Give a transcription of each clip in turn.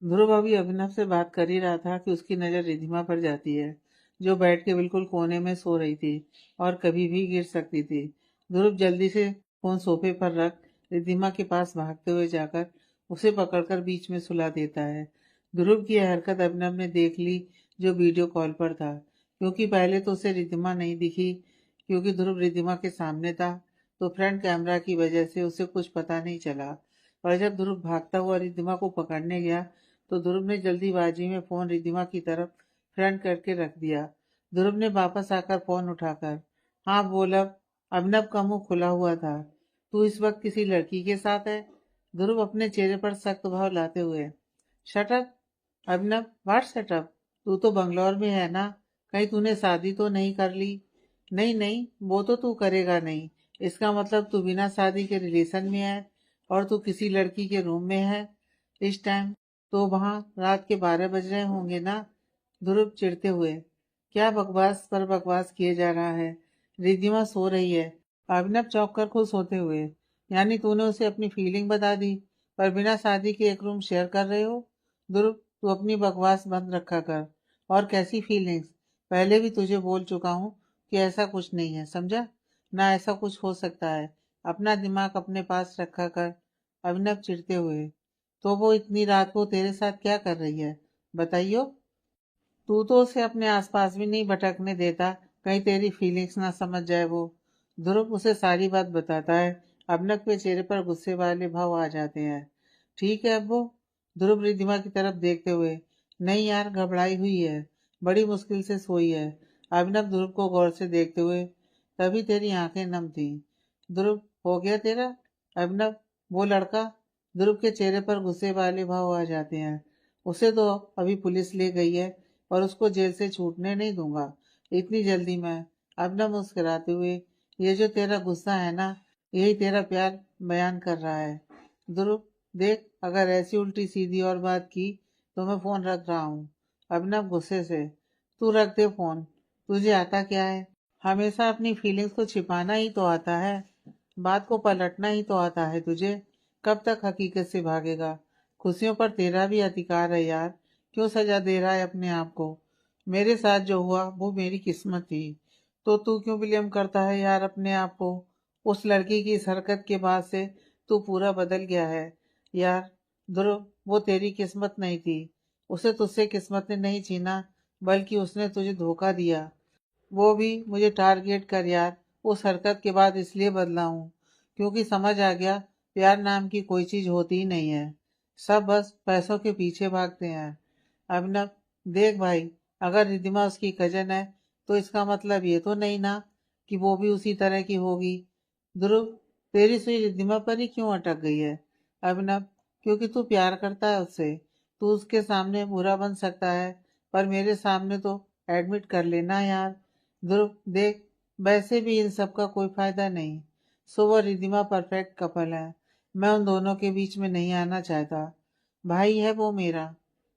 ध्रुव अभी अभिनव से बात कर ही रहा था कि उसकी नज़र रिधिमा पर जाती है, जो बैठ के बिल्कुल कोने में सो रही थी और कभी भी गिर सकती थी। ध्रुव जल्दी से फोन सोफे पर रख रिधिमा के पास भागते हुए जाकर उसे पकड़कर बीच में सुला देता है। ध्रुव की यह हरकत अभिनव ने देख ली, जो वीडियो कॉल पर था, क्योंकि पहले तो उसे रिधिमा नहीं दिखी। क्योंकि ध्रुव रिधिमा के सामने था, तो फ्रंट कैमरा की वजह से उसे कुछ पता नहीं चला। और जब ध्रुव भागता हुआ रिधिमा को पकड़ने गया, तो ध्रुव ने जल्दीबाजी में फोन रिधिमा की तरफ फ्रंट करके रख दिया। ध्रुव ने वापस आकर फोन उठाकर, हाँ बोल अब। अभिनव का मुंह खुला हुआ था। तू इस वक्त किसी लड़की के साथ है? ध्रुव अपने चेहरे पर सख्त भाव लाते हुए, shut up Abhinav, what shut up? तू तो बंगलौर में है ना? कहीं तूने शादी तो नहीं कर ली? नहीं नहीं, वो तो तू करेगा नहीं। इसका मतलब तू बिना शादी के रिलेशन में है और तू किसी लड़की के रूम में है इस टाइम। तो वहां रात के 12 बज रहे होंगे ना? ध्रुव चिढ़ते हुए, क्या बकवास पर बकवास किए जा रहा है? रिद्धिमा सो रही है। अभिनव चौंक कर खुश होते हुए, यानी तूने उसे अपनी फीलिंग बता दी, पर बिना शादी के एक रूम शेयर कर रहे हो? ध्रुव, तू अपनी बकवास बंद रखा कर। और कैसी फीलिंग्स? पहले भी तुझे बोल चुका हूँ कि ऐसा कुछ नहीं है, समझा? ना ऐसा कुछ हो सकता है। अपना दिमाग अपने पास रखा कर। अभिनव चिढ़ते हुए, तो वो इतनी रात को तेरे साथ क्या कर रही है, बताइयो? तू तो उसे अपने आसपास भी नहीं भटकने देता, कहीं तेरी फीलिंग्स ना समझ जाए वो। ध्रुव उसे सारी बात बताता है। अभिनव के चेहरे पर गुस्से वाले भाव आ जाते हैं। ठीक है अब्बू। ध्रुव रिद्धिमा की तरफ देखते हुए, नहीं यार, घबराई हुई है, बड़ी मुश्किल से सोई है। अभिनव ध्रुव को गौर से देखते हुए, तभी तेरी आंखें नम थी। ध्रुव, हो गया तेरा? अभिनव, वो लड़का? ध्रुव के चेहरे पर गुस्से वाले भाव आ जाते हैं। उसे तो अभी पुलिस ले गई है और उसको जेल से छूटने नहीं दूंगा इतनी जल्दी मैं। अभिनव मुस्कुराते हुए, ये जो तेरा गुस्सा है ना, यही तेरा प्यार बयान कर रहा है। ध्रुव, देख, अगर ऐसी उल्टी सीधी और बात की तो मैं फोन रख रहा हूँ। अभिनव गुस्से से, तू रख दे फोन। तुझे आता क्या है? हमेशा अपनी फीलिंग्स को छिपाना ही तो आता है, बात को पलटना ही तो आता है तुझे। कब तक हकीकत से भागेगा? खुशियों पर तेरा भी अधिकार है यार। क्यों सजा दे रहा है अपने आप को? मेरे साथ जो हुआ वो मेरी किस्मत थी, तो तू क्यों ब्लेम करता है यार अपने आप को? उस लड़की की इस हरकत के बाद से तू पूरा बदल गया है यार। ध्रुव, वो तेरी किस्मत नहीं थी। उसे तुझसे किस्मत ने नहीं छीना, बल्कि उसने तुझे धोखा दिया। वो भी मुझे टारगेट कर यार। उस हरकत के बाद इसलिए बदला हूँ, क्योंकि समझ आ गया प्यार नाम की कोई चीज होती ही नहीं है। सब बस पैसों के पीछे भागते हैं। अभिनव, देख भाई, अगर रिद्धिमा उसकी कजन है तो इसका मतलब ये तो नहीं ना कि वो भी उसी तरह की होगी। ध्रुव, तेरी सुई रिद्धिमा पर ही क्यों अटक गई है? अभिनव, क्योंकि तू प्यार करता है उससे। तू उसके सामने बुरा बन सकता है, पर मेरे सामने तो एडमिट कर लेना यार। ध्रुव, देख, वैसे भी इन सब का कोई फायदा नहीं। सो वो रिद्धिमा परफेक्ट कपल है। मैं उन दोनों के बीच में नहीं आना चाहता। भाई है वो मेरा।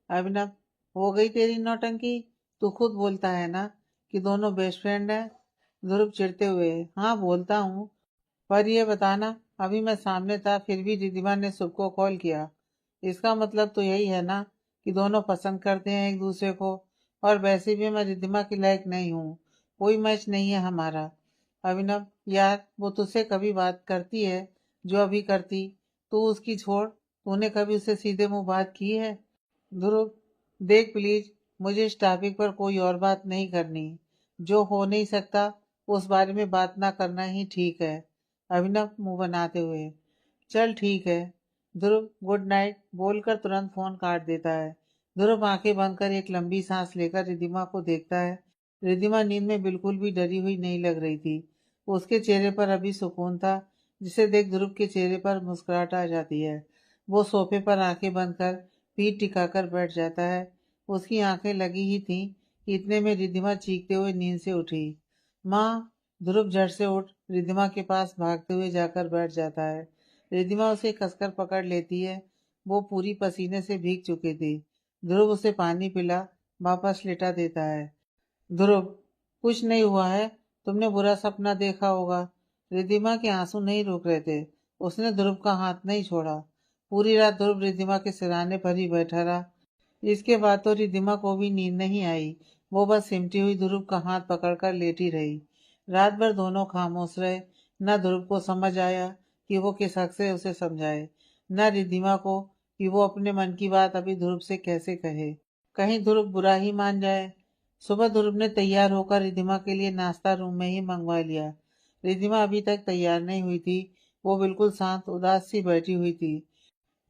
अभिनव, हो गई तेरी नौटंकी। तू खुद बोलता है ना कि दोनों बेस्ट फ्रेंड हैं। ध्रुव चिढ़ते हुए, हाँ बोलता हूँ, पर ये बताना, अभी मैं सामने था फिर भी रिद्धिमा ने सबको कॉल किया। इसका मतलब तो यही है ना कि दोनों पसंद करते हैं एक दूसरे को। और वैसे भी मैं रिद्धिमा की लायक नहीं हूँ, कोई मैच नहीं है हमारा। अभिनव, यार वो तुझसे कभी बात करती है जो अभी करती? तू उसकी छोड़, तूने कभी उससे सीधे मुंह बात की है? ध्रुव, देख प्लीज, मुझे इस टॉपिक पर कोई और बात नहीं करनी। जो हो नहीं सकता उस बारे में बात ना करना ही ठीक है। अभिनव मुंह बनाते हुए, चल ठीक है। ध्रुव, गुड नाइट बोलकर तुरंत फोन काट देता है। ध्रुव आंखें बंद कर एक लंबी सांस लेकर रिद्धिमा को देखता है। रिद्धिमा नींद में बिल्कुल भी डरी हुई नहीं लग रही थी। उसके चेहरे पर अभी सुकून था, जिसे देख ध्रुव के चेहरे पर मुस्कुराहट आ जाती है। वो सोफे पर आंखें बंद कर पीठ टिकाकर बैठ जाता है। उसकी आंखें लगी ही थीं कि इतने में रिद्धिमा चीखते हुए नींद से उठी। माँ! ध्रुव झट से उठ रिद्धिमा के पास भागते हुए जाकर बैठ जाता है। रिद्धिमा उसे कसकर पकड़ लेती है। वो पूरी पसीने से भीग चुकी थी। ध्रुव उसे पानी पिला वापस लिटा देता है। ध्रुव, कुछ नहीं हुआ है, तुमने बुरा सपना देखा होगा। रिद्धिमा के आंसू नहीं रुक रहे थे। उसने ध्रुव का हाथ नहीं छोड़ा। पूरी रात ध्रुव रिद्धिमा के सिरहाने पर ही बैठा रहा। इसके बाद तो रिद्धिमा को भी नींद नहीं आई। वो बस सिमटी हुई ध्रुव का हाथ पकड़कर लेटी रही। रात भर दोनों खामोश रहे। न ध्रुव को समझ आया कि वो किस हक से उसे समझाए, न रिद्धिमा को कि वो अपने मन की बात अभी ध्रुव से कैसे कहे, कहीं ध्रुव बुरा ही मान जाए। सुबह ध्रुव ने तैयार होकर रिद्धिमा के लिए नाश्ता रूम में ही मंगवा लिया। रिद्धिमा अभी तक तैयार नहीं हुई थी। वो बिल्कुल शांत उदास सी बैठी हुई थी।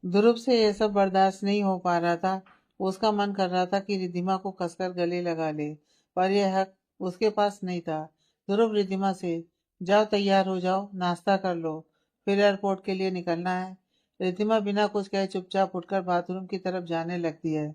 ध्रुव से यह सब बर्दाश्त नहीं हो पा रहा था। उसका मन कर रहा था कि रिद्धिमा को कसकर गले लगा ले, पर यह हक उसके पास नहीं था। ध्रुव रिद्धिमा से, जाओ तैयार हो जाओ, नाश्ता कर लो, फिर एयरपोर्ट के लिए निकलना है। रिद्धिमा बिना कुछ कहे चुपचाप उठकर बाथरूम की तरफ जाने लगती है।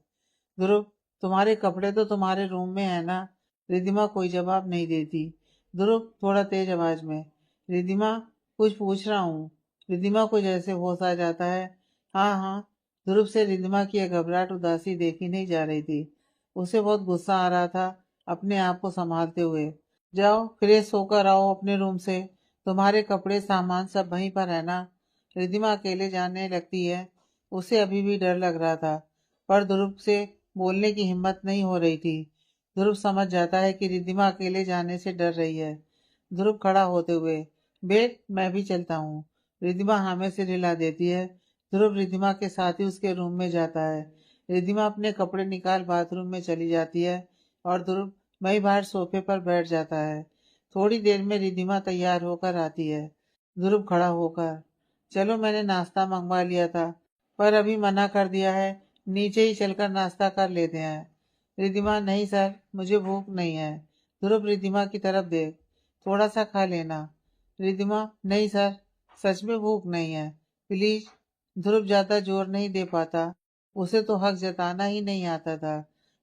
ध्रुव, तुम्हारे कपड़े तो तुम्हारे रूम में है ना? रिद्धिमा कोई जवाब नहीं देती। ध्रुव थोड़ा तेज आवाज में, रिद्धिमा, कुछ पूछ रहा हूँ। रिद्धिमा को जैसे होश आ जाता है। हाँ हाँ। ध्रुव से रिद्धिमा की यह घबराहट उदासी देखी नहीं जा रही थी। उसे बहुत गुस्सा आ रहा था अपने आप को संभालते हुए। जाओ फ्रेश होकर आओ अपने रूम से, तुम्हारे कपड़े सामान सब वहीं पर है ना? रिद्धिमा अकेले जाने लगती है। उसे अभी भी डर लग रहा था, पर ध्रुव से बोलने की हिम्मत नहीं हो रही थी। ध्रुव समझ जाता है कि रिद्धिमा अकेले जाने से डर रही है। ध्रुव खड़ा होते हुए, बेट मैं भी चलता हूँ। रिद्धिमा हाँ में सिर हिला देती है। ध्रुव रिद्धिमा के साथ ही उसके रूम में जाता है। रिद्धिमा अपने कपड़े निकाल बाथरूम में चली जाती है और ध्रुव वहीं बाहर सोफे पर बैठ जाता है। थोड़ी देर में रिद्धिमा तैयार होकर आती है। ध्रुव खड़ा होकर, चलो मैंने नाश्ता मंगवा लिया था, पर अभी मना कर दिया है, नीचे ही चलकर नाश्ता कर लेते हैं। रिद्धिमा, नहीं सर, मुझे भूख नहीं है। ध्रुव रिद्धिमा की तरफ देख, थोड़ा सा खा लेना। रिद्धिमा, नहीं सर, सच में भूख नहीं है, प्लीज। ध्रुव ज्यादा जोर नहीं दे पाता। उसे तो हक जताना ही नहीं आता था।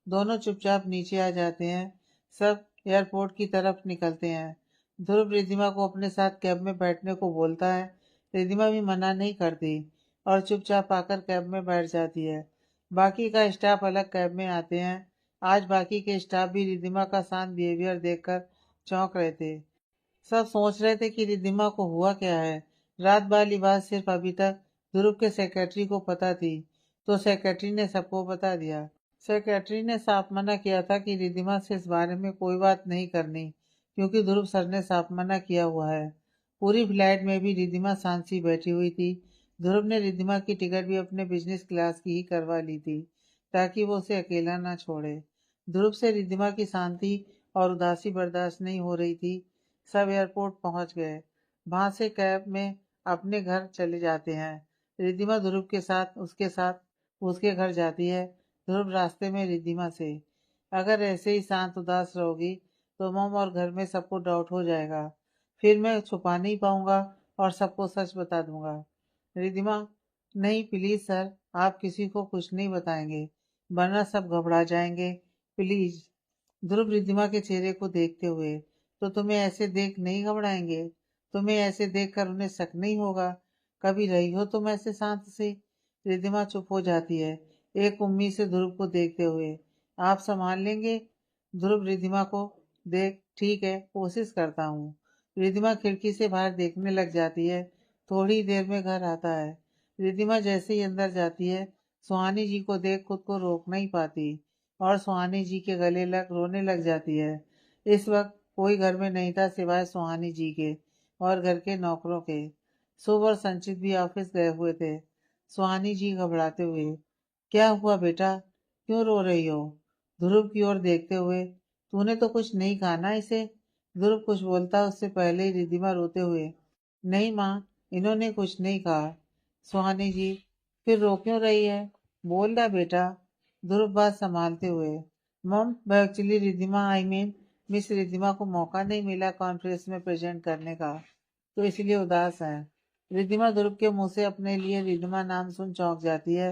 दोनों चुपचाप नीचे आ जाते हैं। सब एयरपोर्ट की तरफ निकलते हैं। ध्रुव रिद्धिमा को अपने साथ कैब में बैठने को बोलता है। रिद्धिमा भी मना नहीं करती और चुपचाप आकर कैब में बैठ जाती है। बाकी का स्टाफ अलग कैब में आते हैं। आज बाकी के स्टाफ भी रिद्धिमा का शांत बिहेवियर देखकर चौंक रहे थे। सब सोच रहे थे कि रिद्धिमा को हुआ क्या है। रात वाली बात सिर्फ अभी तक ध्रुव के सेक्रेटरी को पता थी, तो सेक्रेटरी ने सबको बता दिया। सेक्रेटरी ने साफ मना किया था कि रिद्धिमा से इस बारे में कोई बात नहीं करनी, क्योंकि ध्रुव सर ने साफ मना किया हुआ है। पूरी फ्लाइट में भी रिद्धिमा शांत सी बैठी हुई थी। ध्रुव ने रिद्धिमा की टिकट भी अपने बिजनेस क्लास की ही करवा ली थी, ताकि वो उसे अकेला ना छोड़े। ध्रुव से रिद्धिमा की शांति और उदासी बर्दाश्त नहीं हो रही थी। सब एयरपोर्ट पहुंच गए। वहां से कैब में अपने घर चले जाते हैं। रिद्धिमा ध्रुव के साथ उसके घर जाती है। ध्रुव रास्ते में रिद्धिमा से, अगर ऐसे ही शांत उदास रहोगी तो मम और घर में सबको डाउट हो जाएगा, फिर मैं छुपा नहीं पाऊंगा और सबको सच बता दूंगा। रिद्धिमा, नहीं प्लीज सर, आप किसी को कुछ नहीं बताएंगे, वरना सब घबरा जाएंगे, प्लीज। ध्रुव रिद्धिमा के चेहरे को देखते हुए, तो तुम्हें ऐसे देख नहीं घबराएंगे? तुम्हें ऐसे देखकर उन्हें शक नहीं होगा? कभी रही हो तुम ऐसे शांत से? रिद्धिमा चुप हो जाती है, एक उम्मीद से ध्रुव को देखते हुए। आप संभाल लेंगे? ध्रुव रिद्धिमा को देख, ठीक है, कोशिश करता हूँ। रिद्धिमा खिड़की से बाहर देखने लग जाती है। थोड़ी देर में घर आता है। रिद्धिमा जैसे ही अंदर जाती है, सुहानी जी को देख खुद को रोक नहीं पाती और सुहानी जी के गले लग रोने लग जाती है। इस वक्त कोई घर में नहीं था सिवाय सुहानी जी के और घर के नौकरों के। शुभ और संचित भी ऑफिस गए हुए थे। सुहानी जी घबराते हुए, क्या हुआ बेटा, क्यों रो रही हो? ध्रुव की ओर देखते हुए, तूने तो कुछ नहीं कहा ना इसे? ध्रुव कुछ बोलता उससे पहले ही रिद्धिमा रोते हुए, नहीं माँ, इन्होंने कुछ नहीं कहा। सुहानी जी, फिर रो क्यों रही है? बोल रहा बेटा। ध्रुव बात संभालते हुए, मम, वह actually Riddhima, I mean miss Riddhima को मौका नहीं मिला कॉन्फ्रेंस में प्रेजेंट करने का, तो इसलिए उदास है। रिद्धिमा ध्रुव के मुंह से अपने लिए रिद्धिमा नाम सुन चौंक जाती है।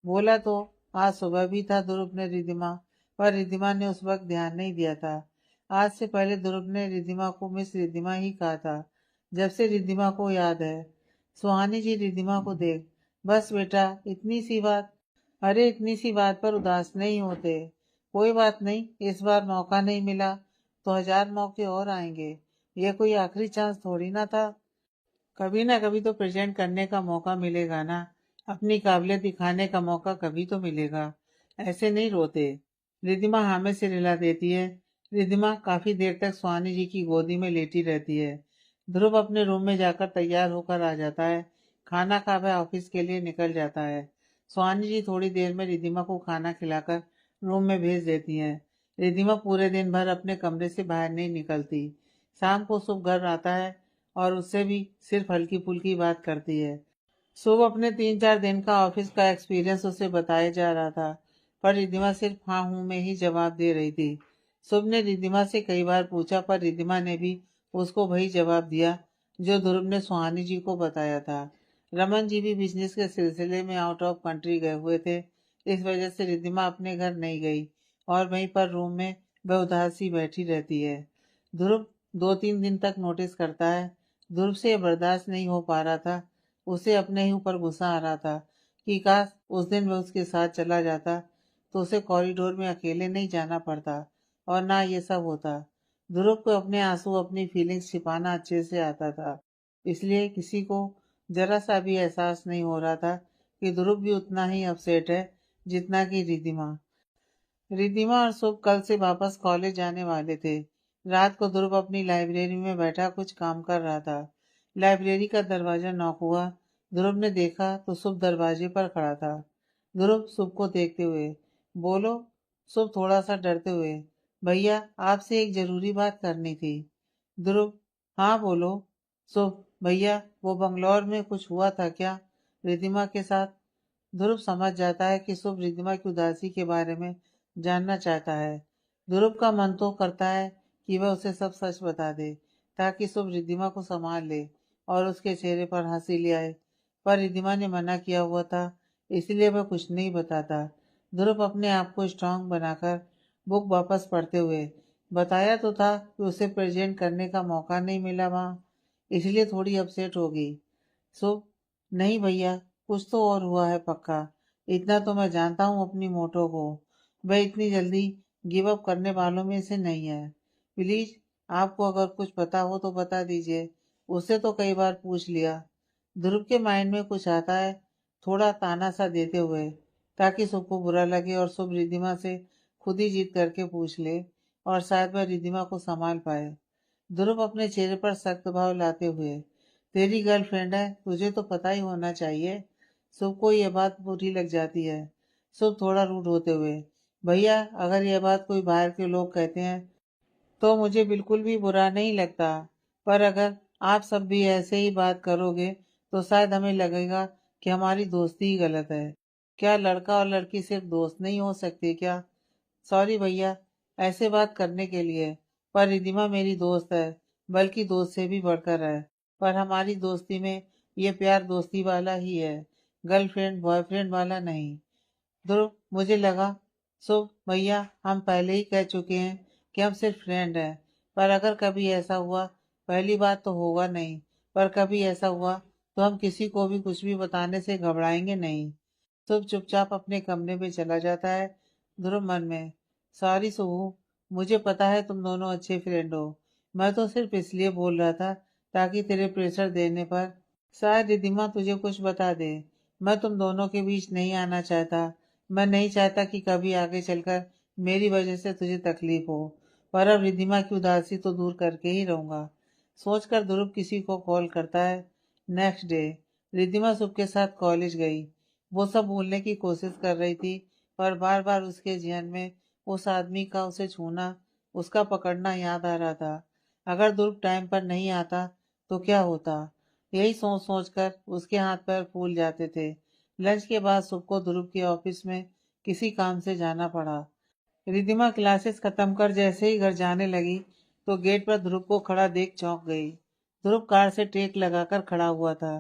बोला तो आज सुबह भी था ध्रुव ने रिद्धिमा, पर रिद्धिमा ने उस वक्त ध्यान नहीं दिया था। आज से पहले ध्रुव ने रिद्धिमा को मिस रिद्धिमा ही कहा था, जब से रिद्धिमा को याद है। सुहानी जी रिद्धिमा को देख, बस बेटा, इतनी सी बात? अरे इतनी सी बात पर उदास नहीं होते। कोई बात नहीं, इस बार मौका नहीं मिला तो 1000 मौके और आएंगे। ये कोई आखिरी चांस थोड़ी ना था। कभी ना कभी तो प्रेजेंट करने का मौका मिलेगा ना। अपनी काबिलियत दिखाने का मौका कभी तो मिलेगा। ऐसे नहीं रोते। रिद्धिमा हाँ में सिर हिला देती है। रिद्धिमा काफी देर तक सुहानी जी की गोदी में लेटी रहती है। ध्रुव अपने रूम में जाकर तैयार होकर आ जाता है। खाना खा वह ऑफिस के लिए निकल जाता है। सुहानी जी थोड़ी देर में रिद्धिमा को खाना खिलाकर रूम में भेज देती हैं। रिद्धिमा पूरे दिन भर अपने कमरे से बाहर नहीं निकलती। शाम को शुभ घर आता है और उससे भी सिर्फ हल्की फुल्की बात करती है। शुभ अपने 3-4 दिन का ऑफिस का एक्सपीरियंस उसे बताया जा रहा था, पर रिद्धिमा सिर्फ हाँ हूं में ही जवाब दे रही थी। शुभ ने रिद्धिमा से कई बार पूछा, पर रिद्धिमा ने भी उसको वही जवाब दिया जो ध्रुव ने सुहानी जी को बताया था। रमन जी भी बिजनेस के सिलसिले में आउट ऑफ कंट्री गए हुए थे। इस वजह से रिद्धिमा अपने घर नहीं गई और वहीं पर रूम में वह उदास सी बैठी रहती है। ध्रुव 2-3 दिन तक नोटिस करता है। ध्रुव से यह बर्दाश्त नहीं हो पा रहा था। उसे अपने ही ऊपर गुस्सा आ रहा था कि काश उस दिन वह उसके साथ चला जाता तो उसे कॉरिडोर में अकेले नहीं जाना पड़ता और ना ये सब होता। ध्रुव को अपने आंसू अपनी फीलिंग्स छिपाना अच्छे से आता था, इसलिए किसी को जरा सा भी एहसास नहीं हो रहा था कि ध्रुव भी उतना ही अपसेट है जितना कि रिद्धिमा। रिद्धिमा और शुभ कल से वापस कॉलेज जाने वाले थे। रात को ध्रुव अपनी लाइब्रेरी में बैठा कुछ काम कर रहा था। लाइब्रेरी का दरवाजा नॉक हुआ। ध्रुव ने देखा तो शुभ दरवाजे पर खड़ा था। ध्रुव शुभ को देखते हुए, बोलो। शुभ थोड़ा सा डरते हुए, भैया आपसे एक जरूरी बात करनी थी। ध्रुव, हाँ बोलो। शुभ, भैया वो बंगलौर में कुछ हुआ था क्या रिद्धिमा के साथ? ध्रुव समझ जाता है कि शुभ रिद्धिमा की उदासी के बारे में जानना चाहता है। ध्रुव का मन तो करता है कि वह उसे सब सच बता दे ताकि शुभ रिद्धिमा को संभाल ले और उसके चेहरे पर हंसी ले आए, पर रिद्धिमा ने मना किया हुआ था, इसलिए वह कुछ नहीं बताता। ध्रुव अपने आप को स्ट्रांग बनाकर बुक वापस पढ़ते हुए, बताया तो था कि उसे प्रेजेंट करने का मौका नहीं मिला वहां, इसलिए थोड़ी अपसेट होगी। शुभ, नहीं भैया, कुछ तो और हुआ है पक्का। इतना तो मैं जानता हूँ अपनी मोटो को, वह इतनी जल्दी गिव अप करने वालों में से नहीं है। प्लीज, आपको अगर कुछ पता हो तो बता दीजिए। उससे तो कई बार पूछ लिया। ध्रुव के माइंड में कुछ आता है, थोड़ा ताना सा देते हुए, ताकि सबको बुरा लगे और शुभ रिद्धिमा से खुद ही जीत करके पूछ ले और शायद वह रिद्धिमा को संभाल पाए। ध्रुव अपने चेहरे पर सख्त भाव लाते हुए, तेरी गर्लफ्रेंड है, तुझे तो पता ही होना चाहिए। शुभ को यह बात बुरी लग जाती है। शुभ थोड़ा रूड होते हुए, भैया अगर यह बात कोई बाहर के लोग कहते हैं तो मुझे बिल्कुल भी बुरा नहीं लगता, पर अगर आप सब भी ऐसे ही बात करोगे तो शायद हमें लगेगा कि हमारी दोस्ती ही गलत है। क्या लड़का और लड़की सिर्फ दोस्त नहीं हो सकते क्या? सॉरी भैया ऐसे बात करने के लिए, पर रिधिमा मेरी दोस्त है, बल्कि दोस्त से भी बढ़कर है। पर हमारी दोस्ती में ये प्यार दोस्ती वाला ही है, गर्लफ्रेंड बॉयफ्रेंड वाला नहीं। ध्रुव, मुझे लगा। शुभ, भैया हम पहले ही कह चुके हैं कि हम सिर्फ फ्रेंड हैं, पर अगर कभी ऐसा हुआ, पहली बात तो होगा नहीं, पर कभी ऐसा हुआ तो हम किसी को भी कुछ भी बताने से घबराएंगे नहीं। शुभ चुपचाप अपने कमरे में चला जाता है। ध्रुव मन में, सॉरी शुभू, मुझे पता है तुम दोनों अच्छे फ्रेंड हो। मैं तो सिर्फ इसलिए बोल रहा था ताकि तेरे प्रेशर देने पर शायद रिधिमा तुझे कुछ बता दे। मैं तुम दोनों के बीच नहीं आना चाहता। मैं नहीं चाहता कि कभी आगे चलकर मेरी वजह से तुझे तकलीफ हो, पर अब रिधिमा की उदासी तो दूर करके ही रहूंगा। सोचकर ध्रुव किसी को कॉल करता है। नेक्स्ट डे रिधिमा सुबह के साथ कॉलेज गई। वो सब भूलने की कोशिश कर रही थी, पर बार बार उसके ज़हन में उस आदमी का उसे छूना, उसका पकड़ना याद आ रहा था। अगर ध्रुव टाइम पर नहीं आता तो क्या होता? यही सोच सोच कर उसके हाथ पैर फूल जाते थे। लंच के बाद सुबह को ध्रुव के ऑफिस में किसी काम से जाना पड़ा। रिधिमा क्लासेस खत्म कर जैसे ही घर जाने लगी तो गेट पर ध्रुव को खड़ा देख चौंक गई। ध्रुव कार से टेक लगाकर खड़ा हुआ था।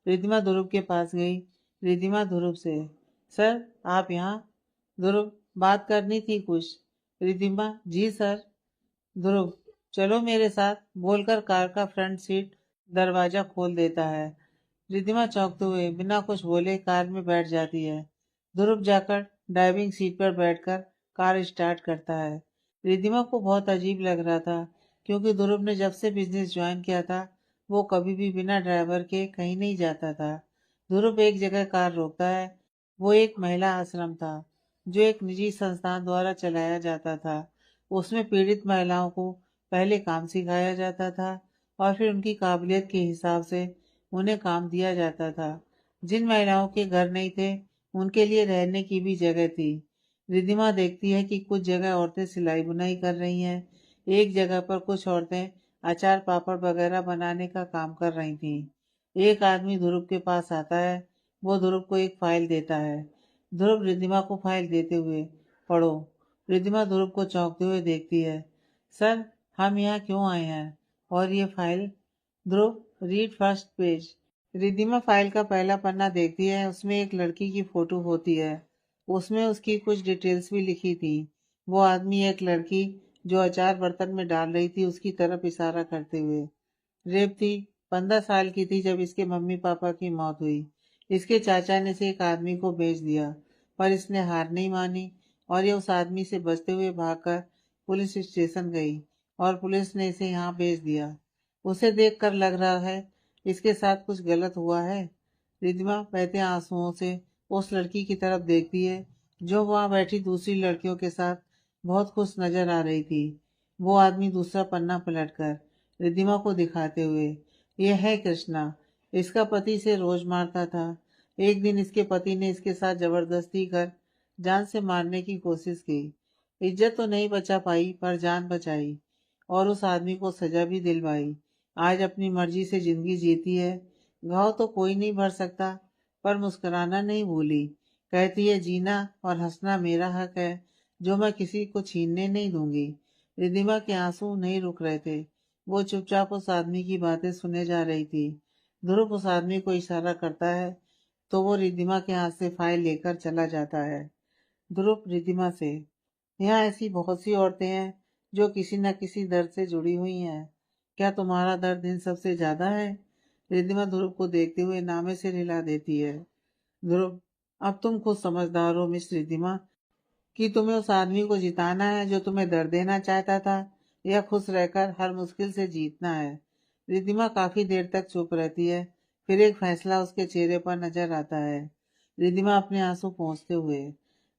रिधिमा ध्रुव के पास गई। रिधिमा ध्रुव से, सर आप यहाँ? ध्रुव, बात करनी थी कुछ। रिधिमा, जी सर। ध्रुव, चलो मेरे साथ, बोलकर कार का फ्रंट सीट दरवाजा खोल देता है। रिधिमा चौंकते हुए बिना कुछ बोले कार में बैठ जाती है। ध्रुव जाकर ड्राइविंग सीट पर बैठकर कार स्टार्ट करता है। रिधिमा को बहुत अजीब लग रहा था, क्योंकि ध्रुव ने जब से बिजनेस ज्वाइन किया था वो कभी भी बिना ड्राइवर के कहीं नहीं जाता था। ध्रुव एक जगह कार रोकता है। वो एक महिला आश्रम था जो एक निजी संस्थान द्वारा चलाया जाता था। उसमें पीड़ित महिलाओं को पहले काम सिखाया जाता था और फिर उनकी काबिलियत के हिसाब से उन्हें काम दिया जाता था। जिन महिलाओं के घर नहीं थे उनके लिए रहने की भी जगह थी। रिद्धिमा देखती है कि कुछ जगह औरतें सिलाई बुनाई कर रही हैं। एक जगह पर कुछ औरतें अचार पापड़ वगैरह बनाने का काम कर रही थीं। एक आदमी ध्रुव के पास आता है। वो ध्रुव को एक फाइल देता है। ध्रुव रिद्धिमा को फाइल देते हुए, पढ़ो। रिद्धिमा ध्रुव को चौंकते हुए देखती है। सर, हम यहाँ क्यों आए हैं? और ये file? Dhruv, read first page. Riddhima file का पहला पन्ना देखती है। उसमें एक लड़की की फोटो होती है। उसमें उसकी कुछ डिटेल्स भी लिखी थी। वो आदमी एक लड़की जो अचार बर्तन में डाल रही थी उसकी तरफ इशारा करते हुए। रेवती 15 साल की थी जब इसके मम्मी पापा की मौत हुई। इसके चाचा ने इसे एक आदमी को बेच दिया, पर इसने हार नहीं मानी और ये उस आदमी से बचते हुए भागकर पुलिस स्टेशन गई और पुलिस ने इसे यहाँ भेज दिया। उसे देखकर लग रहा है इसके साथ कुछ गलत हुआ है। रिद्धिमा बहते आंसुओं से उस लड़की की तरफ देखती है जो वहां बैठी दूसरी लड़कियों के साथ बहुत खुश नजर आ रही थी। वो आदमी दूसरा पन्ना पलटकर रिद्धिमा को दिखाते हुए, यह है कृष्णा। इसका पति इसे रोज मारता था। एक दिन इसके पति ने इसके साथ जबरदस्ती कर जान से मारने की कोशिश की। इज्जत तो नहीं बचा पाई पर जान बचाई और उस आदमी को सजा भी दिलवाई। आज अपनी मर्जी से जिंदगी जीती है। घाव तो कोई नहीं भर सकता, पर मुस्कुराना नहीं भूली। कहती है जीना और हंसना मेरा हक है, जो मैं किसी को छीनने नहीं दूंगी। रिद्धिमा के आंसू नहीं रुक रहे थे। वो चुपचाप उस आदमी की बातें सुने जा रही थी। ध्रुव उस आदमी को इशारा करता है तो वो रिद्धिमा के हाथ से फाइल लेकर चला जाता है। ध्रुव रिद्धिमा से, यहाँ ऐसी बहुत सी औरतें हैं जो किसी न किसी दर्द से जुड़ी हुई हैं। क्या तुम्हारा दर्द इन सबसे ज्यादा है? रिद्धिमा ध्रुव को देखते हुए नामे से हिला देती है। ध्रुव, अब तुम खुद समझदार हो मिस रिद्धिमा कि तुम्हें उस आदमी को जिताना है जो तुम्हें दर्द देना चाहता था, या खुश रहकर हर मुश्किल से जीतना है। रिद्धिमा काफी देर तक चुप रहती है। फिर एक फैसला उसके चेहरे पर नजर आता है। रिद्धिमा अपने आंसू पोंछते हुए,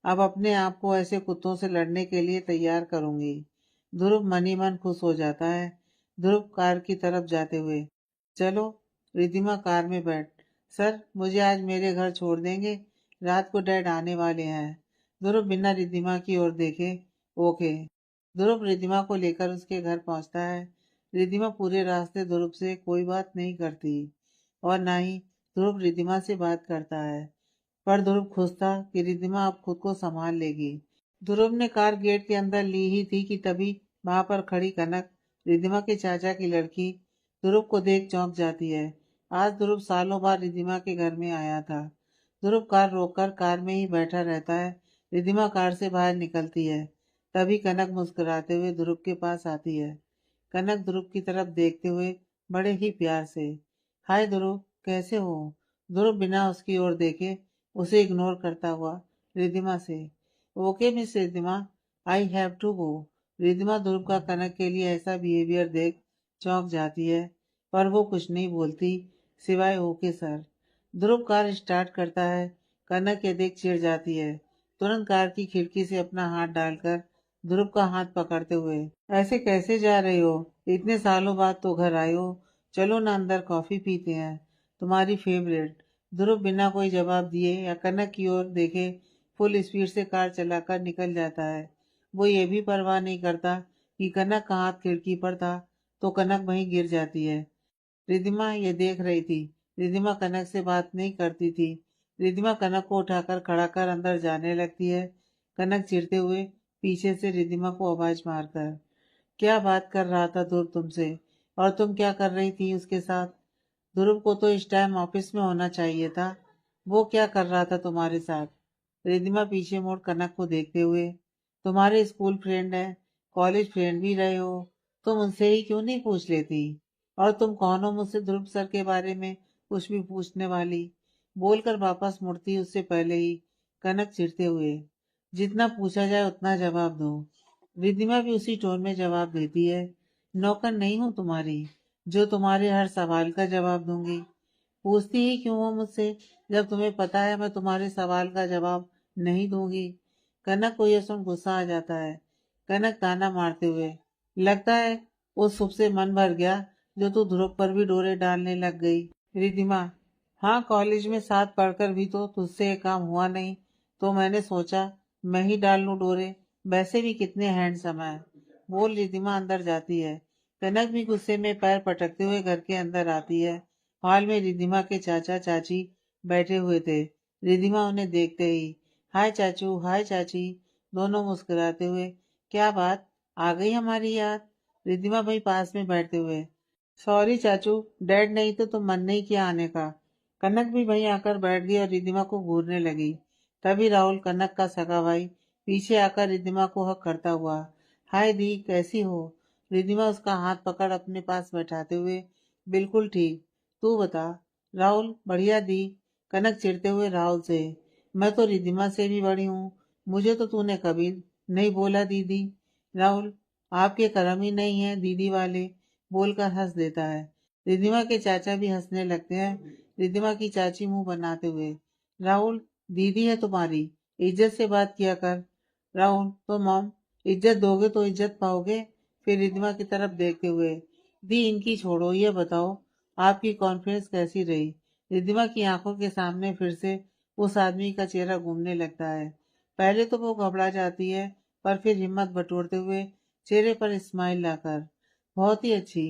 अब अपने आप को ऐसे कुत्तों से लड़ने के लिए तैयार करूंगी। ध्रुव मन ही मन खुश हो जाता है। ध्रुव कार की तरफ जाते हुए, चलो। रिद्धिमा कार में बैठ। सर, मुझे आज मेरे घर छोड़ देंगे? रात को डैड आने वाले हैं। ध्रुव बिना रिद्धिमा की ओर देखे, ओके। ध्रुव रिद्धिमा को लेकर उसके घर पहुंचता है। रिद्धिमा पूरे रास्ते ध्रुव से कोई बात नहीं करती और ना ही ध्रुव रिद्धिमा से बात करता है। पर ध्रुव खुश था कि रिद्धिमा अब खुद को संभाल लेगी। ध्रुव ने कार गेट के अंदर ली ही थी कि तभी वहां पर खड़ी कनक, रिद्धिमा के चाचा की लड़की, ध्रुव को देख चौंक जाती है। आज ध्रुव सालों बाद रिद्धिमा के घर में आया था। ध्रुव कार रोककर कार में ही बैठा रहता है। रिद्धिमा कार से बाहर निकलती है। तभी कनक मुस्कुराते हुए ध्रुव के पास आती है। कनक ध्रुव की तरफ देखते हुए बड़े ही प्यार से, हाय ध्रुव, कैसे हो? ध्रुव बिना उसकी ओर देखे उसे इग्नोर करता हुआ रिद्धिमा से, okay miss Riddhima, I have to go. Riddhima Dhruv का कनक के लिए ऐसा बिहेवियर देख चौंक जाती है, पर वो कुछ नहीं बोलती सिवाय ओके सर। ध्रुव कार स्टार्ट करता है। कनक ये देख चिढ़ जाती है। तुरंत कार की खिड़की से अपना हाथ डालकर ध्रुव का हाथ पकड़ते हुए, ऐसे कैसे जा रहे हो? इतने सालों बाद तो घर आए हो। चलो ना अंदर कॉफी पीते हैं, तुम्हारी फेवरेट। ध्रुव बिना कोई जवाब दिए या कनक की ओर देखे फुल स्पीड से कार चलाकर निकल जाता है। वो ये भी परवाह नहीं करता कि कनक का हाथ खिड़की पर था तो कनक वहीं गिर जाती है। रिद्धिमा ये देख रही थी। रिद्धिमा कनक से बात नहीं करती थी। रिद्धिमा कनक को उठाकर खड़ा कर अंदर जाने लगती है। कनक चिढ़ते हुए पीछे से रिद्धिमा को आवाज मारकर, क्या बात कर रहा था ध्रुव तुमसे, और तुम क्या कर रही थी उसके साथ? ध्रुव को तो इस टाइम ऑफिस में होना चाहिए था। वो क्या कर रहा था तुम्हारे साथ? रिद्धिमा पीछे मुड़ कनक को देखते हुए, तुम्हारे स्कूल फ्रेंड है, कॉलेज फ्रेंड भी रहे हो, तुम उनसे ही क्यों नहीं पूछ लेती? और तुम कौन हो मुझसे ध्रुव सर के बारे में कुछ भी पूछने वाली? बोलकर वापस मुड़ती उससे पहले ही कनक चिढ़ते हुए, जितना पूछा जाए उतना जवाब दो। रिद्धिमा भी उसी टोन में जवाब देती है, नौकर नहीं हूं तुम्हारी जो तुम्हारे हर सवाल का जवाब दूंगी। पूछती ही क्यों हो मुझसे, जब तुम्हें पता है मैं तुम्हारे सवाल का जवाब नहीं दूंगी। कनक को यह सुन गुस्सा आ जाता है। कनक ताना मारते हुए, लगता है उस सुख से मन भर गया जो तू ध्रुव पर भी डोरे डालने लग गई। रिधिमा, हाँ, कॉलेज में साथ पढ़कर भी तो तुझसे ये काम हुआ नहीं, तो मैंने सोचा मैं ही डाल लूं डोरे। वैसे भी कितने हैंडसम है। बोल रिधिमा अंदर जाती है। कनक भी गुस्से में पैर पटकते हुए घर के अंदर आती है। हॉल में रिधिमा के चाचा चाची बैठे हुए थे। रिधिमा उन्हें देखते ही, हाय चाचू, हाय चाची, दोनों मुस्कुराते हुए, क्या बात, आ गई हमारी याद। रिधिमा भाई पास में बैठते हुए, सॉरी चाचू, डैड नहीं तो मन नहीं किया आने का। कनक भी वहीं आकर बैठ गई और रिधिमा को घूरने लगी। तभी राहुल, कनक का सगा भाई, पीछे आकर रिधिमा को हक करता हुआ, हाय दी, कैसी हो। रिधिमा उसका हाथ पकड़ अपने पास बैठाते हुए, बिल्कुल ठीक, तू बता। राहुल, बढ़िया दी। कनक चिढ़ते हुए राहुल से, मैं तो रिधिमा से भी बड़ी हूँ, मुझे तो तूने कभी नहीं बोला दीदी। राहुल, आपके कर्म ही नहीं है दीदी वाले, बोलकर हंस देता है। रिधिमा के चाचा भी हंसने लगते हैं। रिधिमा की चाची मुंह बनाते हुए, राहुल, दीदी है तुम्हारी, इज्जत से बात किया कर। राहुल, तो मॉम, इज्जत दोगे तो इज्जत पाओगे। फिर रिधिमा की तरफ देखते हुए, दी इनकी छोड़ो, ये बताओ आपकी कॉन्फ्रेंस कैसी रही। रिधिमा की आंखों के सामने फिर से उस आदमी का चेहरा घूमने लगता है। पहले तो वो घबरा जाती है, पर फिर हिम्मत बटोरते हुए चेहरे पर स्माइल लाकर, बहुत ही अच्छी।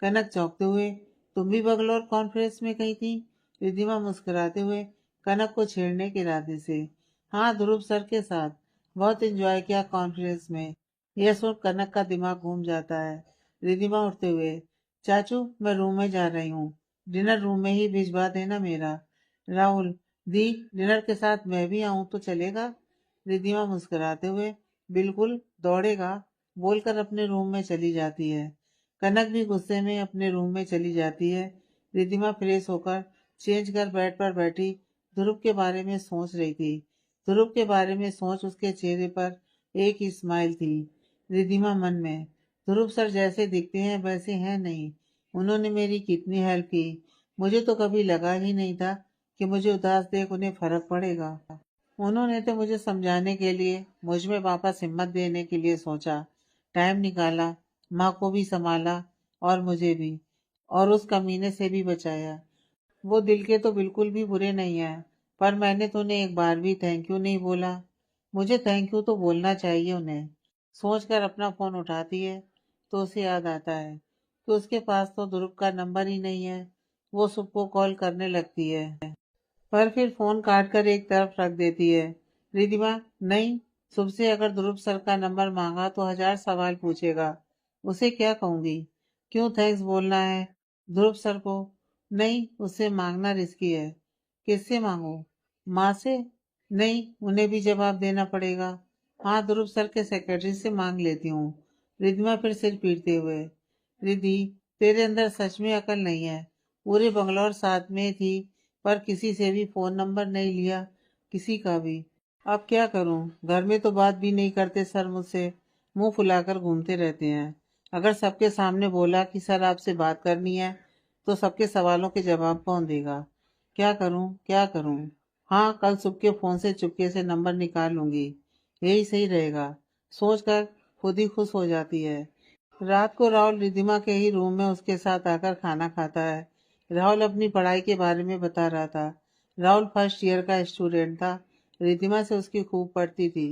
कनक चौंकते हुए, तुम भी बंगलोर कॉन्फ्रेंस में गई थी। रिधिमा मुस्कुराते हुए कनक को छेड़ने के इरादे से, हाँ, ध्रुव सर के साथ, बहुत एंजॉय किया कॉन्फ्रेंस में। यह सुन कनक का दिमाग घूम जाता है। रिधिमा उठते हुए, चाचू, मैं रूम में जा रही हूँ, डिनर रूम में ही भिजवा देना मेरा। राहुल, दी, डिनर के साथ मैं भी आऊं तो चलेगा। रिधिमा मुस्कुराते हुए, बिल्कुल, दौड़ेगा, बोलकर अपने रूम में चली जाती है। कनक भी गुस्से में अपने रूम में चली जाती है। रिधिमा फ्रेश होकर चेंज कर बेड पर बैठी ध्रुव के बारे में सोच रही थी। ध्रुव के बारे में सोच उसके चेहरे पर एक ही स्माइल थी। रिधिमा मन में, ध्रुव सर जैसे दिखते हैं वैसे हैं नहीं, उन्होंने मेरी कितनी हेल्प की, मुझे तो कभी लगा ही नहीं था कि मुझे उदास देख उन्हें फर्क पड़ेगा। उन्होंने तो मुझे समझाने के लिए, मुझ में वापस हिम्मत देने के लिए सोचा, टाइम निकाला, माँ को भी संभाला और मुझे भी, और उस कमीने से भी बचाया। वो दिल के तो बिल्कुल भी बुरे नहीं है, पर मैंने तो उन्हें एक बार भी थैंक यू नहीं बोला। मुझे थैंक यू तो बोलना चाहिए उन्हें। सोचकर अपना फोन उठाती है तो उसे याद आता है कि उसके पास तो ध्रुव का नंबर ही नहीं है। वो सबको कॉल करने लगती है, पर फिर फोन काट कर एक तरफ रख देती है। रिधिमा, नहीं, शुभ से अगर ध्रुव सर का नंबर मांगा तो हजार सवाल पूछेगा, उसे क्या कहूंगी, क्यों थैंक्स बोलना है ध्रुव सर को। नहीं, उससे मांगना रिस्की है। किससे मांगू, माँ से। नहीं, उन्हें भी जवाब देना पड़ेगा। हाँ, ध्रुव सर के सेक्रेटरी से मांग लेती हूँ। रिधिमा फिर सिर पीटते हुए, रिधि, तेरे अंदर सच में अकल नहीं है। पूरे बंगलौर साथ में थी, पर किसी से भी फोन नंबर नहीं लिया, किसी का भी। अब क्या करूं, घर में तो बात भी नहीं करते सर मुझसे, मुंह फुलाकर घूमते रहते हैं। अगर सबके सामने बोला कि सर आपसे बात करनी है, तो सबके सवालों के जवाब कौन देगा। क्या करूं, क्या करूं। हाँ, कल सुबह के फोन से चुपके से नंबर निकाल लूंगी, यही सही रहेगा, सोचकर खुद ही खुश हो जाती है। रात को राहुल रिधिमा के ही रूम में उसके साथ आकर खाना खाता है। राहुल अपनी पढ़ाई के बारे में बता रहा था। राहुल फर्स्ट ईयर का स्टूडेंट था। रिधिमा से उसकी खूब पड़ती थी।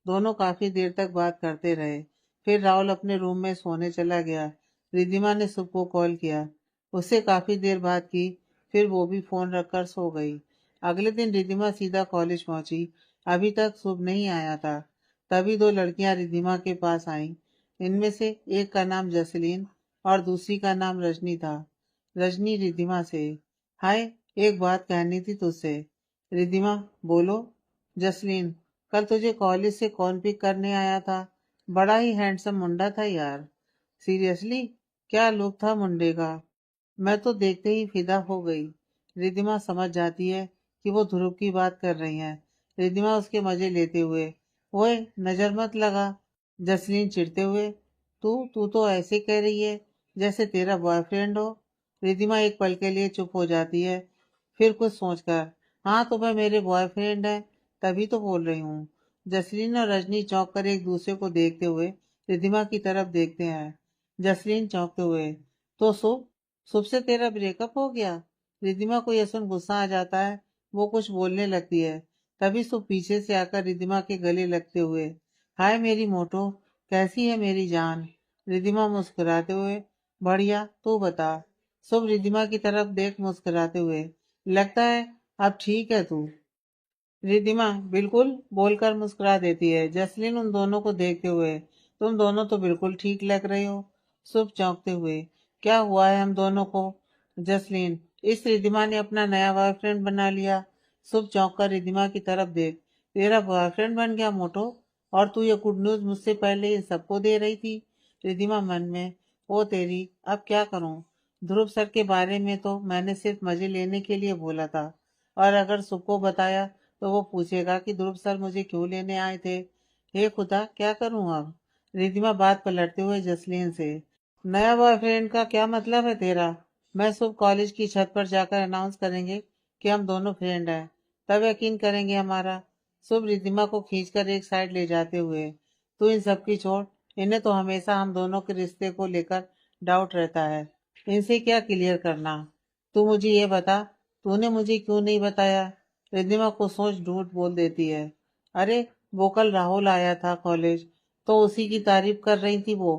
दोनों काफी देर तक बात करते रहे। फिर राहुल अपने रूम में सोने चला गया। रिधिमा ने सुबह को कॉल किया, उससे काफी देर बात की, फिर वो भी फोन रखकर सो गई। अगले दिन रिधिमा सीधा कॉलेज पहुंची। अभी तक शुभ नहीं आया था। तभी दो लड़कियां रिधिमा के पास आईं। इनमें से एक का नाम जसलीन और दूसरी का नाम रजनी था। रजनी रिधिमा से, हाय, एक बात कहनी थी तुझसे। रिधिमा, बोलो। जसलीन, कल तुझे कॉलेज से कौन पिक करने आया था, बड़ा ही हैंडसम मुंडा था यार। सीरियसली, क्या लुक था मुंडे का, मैं तो देखते ही फिदा हो गई। रिधिमा समझ जाती है कि वो ध्रुव की बात कर रही हैं। रिधिमा उसके मजे लेते हुए, ओए, नजर मत लगा। जसलीन चिढ़ते हुए, तू तो ऐसे कह रही है जैसे तेरा बॉयफ्रेंड हो। रिधिमा एक पल के लिए चुप हो जाती है, फिर कुछ सोचकर, हाँ तो वह मेरे बॉयफ्रेंड है, तभी तो बोल रही हूँ। जसलीन और रजनी चौंक कर एक दूसरे को देखते हुए रिधिमा की तरफ देखते हैं। जसलीन चौंकते हुए, तो शुभ, शुभ से तेरा ब्रेकअप हो गया? रिधिमा को यह सुन गुस्सा आ जाता है। वो कुछ बोलने लगती है, तभी शुभ पीछे से आकर रिधिमा के गले लगते हुए, हाय मेरी मोटो, कैसी है मेरी जान? रिधिमा मुस्कुराते हुए, बढ़िया, तू बता। शुभ रिधिमा की तरफ देख मुस्कुराते हुए, लगता है अब ठीक है तू। रिधिमा बिल्कुल बोलकर मुस्कुरा देती है। जसलीन उन दोनों को देखते हुए, तुम दोनों तो बिल्कुल ठीक लग रहे हो। शुभ चौंकते हुए, क्या हुआ है हम दोनों को? जसलीन, इस रिधिमा ने अपना नया बॉयफ्रेंड बना लिया। शुभ चौंक कर रिधिमा की तरफ देख, तेरा बॉयफ्रेंड बन गया मोटो? और तू ये गुड न्यूज मुझसे पहले इन सबको दे रही थी? रिधिमा मन में, ओ तेरी, अब क्या करूं? ध्रुव सर के बारे में तो मैंने सिर्फ मजे लेने के लिए बोला था, और अगर सबको बताया तो वो पूछेगा कि ध्रुव सर मुझे क्यों लेने आए थे। हे खुदा, क्या करूं अब? रिधिमा बात पलटते हुए जसलीन से, नया बॉयफ्रेंड का क्या मतलब है तेरा? मैं सुबह कॉलेज की छत पर जाकर अनाउंस करेंगे कि हम दोनों फ्रेंड हैं, तब यकीन करेंगे हमारा। शुभ रिधिमा को खींचकर एक साइड ले जाते हुए, तू इन सब की छोड़, इन्हें तो हमेशा हम दोनों के रिश्ते को लेकर डाउट रहता है, इनसे क्या क्लियर करना? तू मुझे ये बता, तूने मुझे क्यों नहीं बताया? रिद्धिमा को सोच झूठ बोल देती है, अरे वो कल राहुल आया था कॉलेज, तो उसी की तारीफ कर रही थी वो,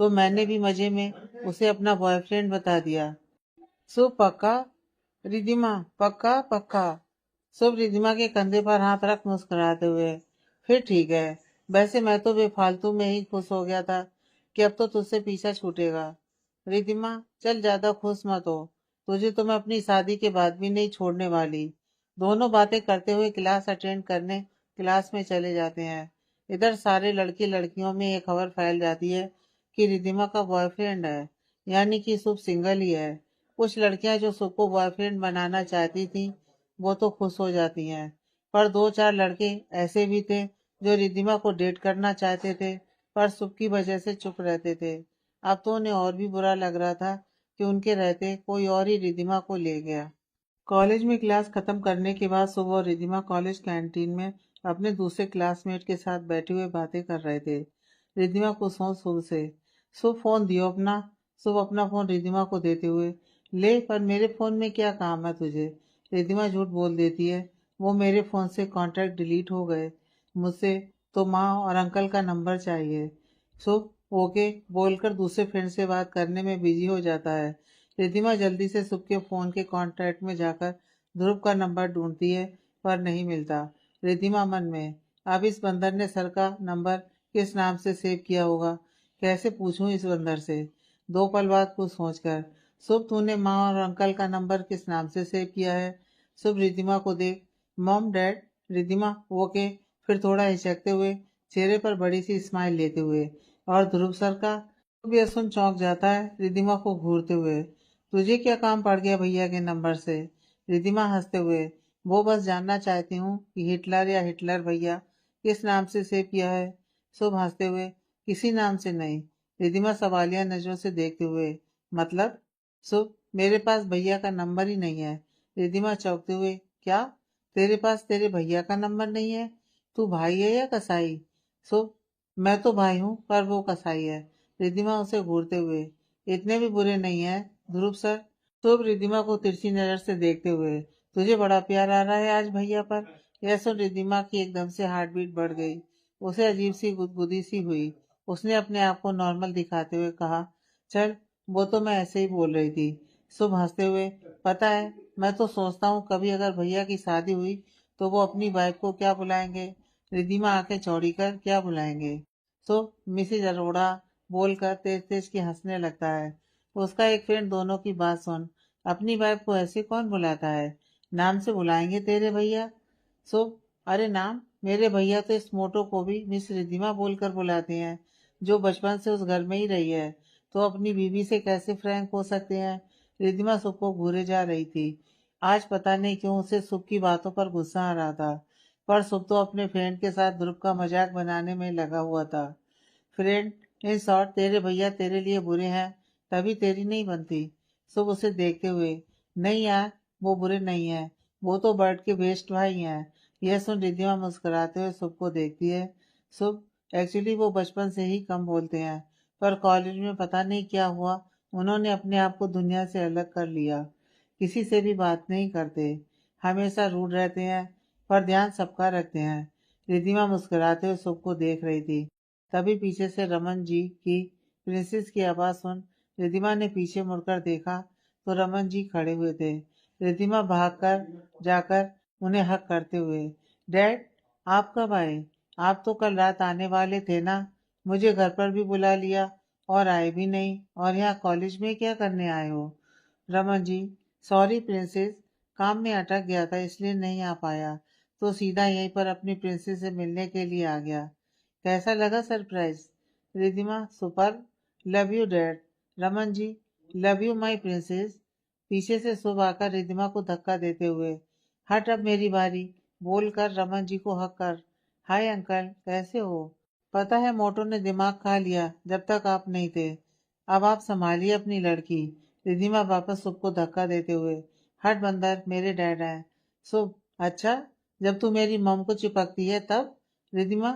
तो मैंने भी मजे में उसे अपना बॉयफ्रेंड बता दिया। सो पक्का? रिद्धिमा, पक्का पक्का। शुभ रिद्धिमा के कंधे पर हाथ रख मुस्कुराते हुए, फिर ठीक है। वैसे मैं तो बेफालतू में ही खुश हो गया था कि अब तो तुझसे पीछा छूटेगा। रिद्धिमा, चल ज्यादा खुश मत हो, तुझे तो मैं अपनी शादी के बाद भी नहीं छोड़ने वाली। दोनों बातें करते हुए क्लास अटेंड करने क्लास में चले जाते हैं। इधर सारे लड़के लड़कियों में ये खबर फैल जाती है कि रिद्धिमा का बॉयफ्रेंड है, यानी कि शुभ सिंगल ही है। कुछ लड़कियां जो शुभ को बॉयफ्रेंड बनाना चाहती थी वो तो खुश हो जाती हैं, पर दो चार लड़के ऐसे भी थे जो रिद्धिमा को डेट करना चाहते थे, पर शुभ की वजह से चुप रहते थे। अब तो उन्हें और भी बुरा लग रहा था कि उनके रहते कोई और ही रिद्धिमा को ले गया। कॉलेज में क्लास खत्म करने के बाद सुबह और रिधिमा कॉलेज कैंटीन में अपने दूसरे क्लासमेट के साथ बैठे हुए बातें कर रहे थे। रिधिमा को सोच शुभ से, शुभ फोन दियो अपना। शुभ अपना फोन रिधिमा को देते हुए, ले, पर मेरे फोन में क्या काम है तुझे? रिधिमा झूठ बोल देती है, वो मेरे फोन से कॉन्टैक्ट डिलीट हो गए, मुझसे तो माँ और अंकल का नंबर चाहिए। शुभ ओके बोलकर दूसरे फ्रेंड से बात करने में बिजी हो जाता है। रिधिमा जल्दी से शुभ के फोन के कॉन्टैक्ट में जाकर ध्रुव का नंबर ढूंढती है, पर नहीं मिलता। रिधिमा मन में, अब इस बंदर ने सर का नंबर किस नाम से सेव किया होगा, कैसे पूछूं इस बंदर से? दो पल बाद कुछ सोचकर, शुभ तूने माँ और अंकल का नंबर किस नाम से सेव किया है? शुभ रिधिमा को देख, मॉम डैड। रिधिमा ओके, फिर थोड़ा हिचकते हुए, चेहरे पर बड़ी सी स्माइल लेते हुए, और ध्रुव सर का? शुभ यह सुन चौंक जाता है रिधिमा को घूरते हुए, तुझे क्या काम पड़ गया भैया के नंबर से? रिधिमा हंसते हुए, वो बस जानना चाहती हूँ कि हिटलर या हिटलर भैया किस नाम से सेव किया है। शुभ हंसते हुए, किसी नाम से नहीं। रिधिमा सवालिया नजरों से देखते हुए, मतलब? शुभ, मेरे पास भैया का नंबर ही नहीं है। रिधिमा चौंकते हुए, क्या? तेरे पास तेरे भैया का नंबर नहीं है? तू भाई है या कसाई? शुभ, मैं तो भाई हूँ पर वो कसाई है। रिधिमा उसे घूरते हुए, इतने भी बुरे नहीं है ध्रुव सर। शुभ रिधिमा को तिरछी नजर से देखते हुए, तुझे बड़ा प्यार आ रहा है आज भैया पर? यह सुन रिधिमा की एकदम से हार्ट बीट बढ़ गई। उसे अजीब सी गुदगुदी सी हुई। उसने अपने आप को नॉर्मल दिखाते हुए कहा, चल, वो तो मैं ऐसे ही बोल रही थी। शुभ हंसते हुए, पता है, मैं तो सोचता हूँ कभी अगर भैया की शादी हुई तो वो अपनी वाइफ को क्या बुलाएंगे? रिधिमा आंखें चौड़ी कर, क्या बुलाएंगे? शुभ मिसेज अरोड़ा बोलकर तेज तेज के हंसने लगता है। उसका एक फ्रेंड दोनों की बात सुन, अपनी वाइफ को ऐसे कौन बुलाता है? नाम से बुलाएंगे तेरे भैया। शुभ, अरे नाम, मेरे भैया तो इस मोटो को भी मिस रिधिमा बोलकर बुलाते हैं, जो बचपन से उस घर में ही रही है, तो अपनी बीवी से कैसे फ्रैंक हो सकते हैं? रिधिमा शुभ को घूरे जा रही थी। आज पता नहीं क्यों उसे शुभ की बातों पर गुस्सा आ रहा था, पर शुभ तो अपने फ्रेंड के साथ ध्रुव का मजाक बनाने में लगा हुआ था। फ्रेंड, इन शॉर्ट तेरे भैया तेरे लिए बुरे हैं, तभी तेरी नहीं बनती। शुभ उसे देखते हुए, नहीं यार, वो बुरे नहीं है, वो तो बर्ड के बेस्ट भाई हैं। यह सुन रिद्धिमा मुस्कुराते हुए शुभ को देखती है। शुभ, एक्चुअली वो बचपन से ही कम बोलते हैं, पर कॉलेज में पता नहीं क्या हुआ, उन्होंने अपने आप को दुनिया से अलग कर लिया। किसी से भी बात नहीं करते, हमेशा रूड रहते हैं, पर ध्यान सबका रखते हैं। रिद्धिमा मुस्कुराते हुए शुभ को देख रही थी, तभी पीछे से रमन जी की प्रिंसेस की आवाज सुन रिद्धिमा ने पीछे मुड़कर देखा तो रमन जी खड़े हुए थे। रिद्धिमा भागकर जाकर उन्हें हक करते हुए, डैड, आप कब आए? आप तो कल रात आने वाले थे ना? मुझे घर पर भी बुला लिया और आए भी नहीं, और यहाँ कॉलेज में क्या करने आए हो? रमन जी, सॉरी प्रिंसेस, काम में अटक गया था इसलिए नहीं आ पाया, तो सीधा यहीं पर अपनी प्रिंसेस से मिलने के लिए आ गया। कैसा लगा surprise? Riddhima, super, love you dad. Raman ji, love you my princess. पीछे से शुभ आकर रिद्धिमा को धक्का देते हुए, हट अब मेरी बारी, बोलकर रमन जी को हक कर, हाय अंकल, कैसे हो? पता है मोटू ने दिमाग खा लिया जब तक आप नहीं थे, अब आप संभालिए अपनी लड़की। रिद्धिमा वापस शुभ को धक्का देते हुए, हट बंदर, मेरे डैड हैं। शुभ, अच्छा, जब तू मेरी मम को चिपकती है तब? रिद्धिमा,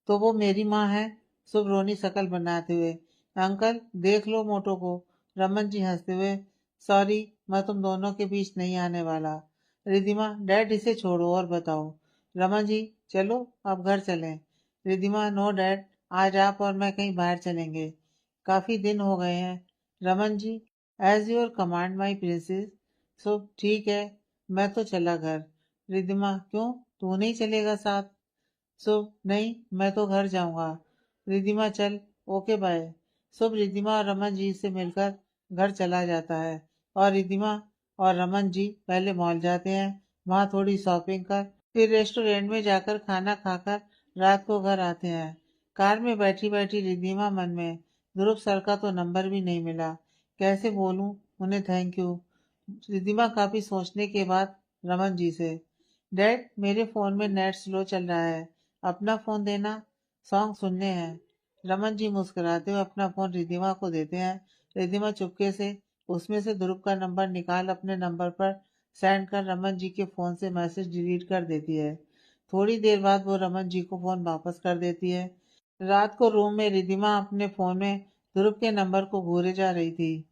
तो वो मेरी माँ है। शुभ रोनी शकल बनाते हुए, अंकल देख लो मोटो को। रमन जी हंसते हुए, सॉरी, मैं तुम दोनों के बीच नहीं आने वाला। रिद्धिमा, डैड इसे छोड़ो और बताओ। रमन जी, चलो अब घर चलें। रिद्धिमा, नो डैड, आज आप और मैं कहीं बाहर चलेंगे, काफी दिन हो गए हैं। Raman ji, as your command my princess. So ठीक है, मैं तो चला घर। रिद्धिमा, क्यों, तू नहीं चलेगा साथ? शुभ, नहीं, मैं तो घर जाऊंगा। रिद्धिमा, चल, ओके बाय। शुभ रिद्धिमा और रमन जी से मिलकर घर चला जाता है, और रिद्धिमा और रमन जी पहले मॉल जाते हैं, वहां थोड़ी शॉपिंग कर फिर रेस्टोरेंट में जाकर खाना खाकर रात को घर आते हैं। कार में बैठी बैठी रिद्धिमा मन में, ध्रुव सर का तो नंबर भी नहीं मिला, कैसे बोलूं उन्हें थैंक यू। रिद्धिमा काफी सोचने के बाद रमन जी से, डैड, मेरे फोन में नेट स्लो चल रहा है, अपना फोन देना, सॉन्ग सुनने हैं। रमन जी मुस्कुराते हुए अपना फोन रिद्धिमा को देते हैं। रिद्धिमा चुपके से उसमें से ध्रुव का नंबर निकाल अपने नंबर पर सेंड कर रमन जी के फोन से मैसेज डिलीट कर देती है। थोड़ी देर बाद वो रमन जी को फोन वापस कर देती है। रात को रूम में रिद्धिमा अपने फोन में ध्रुव के नंबर को घूरे जा रही थी।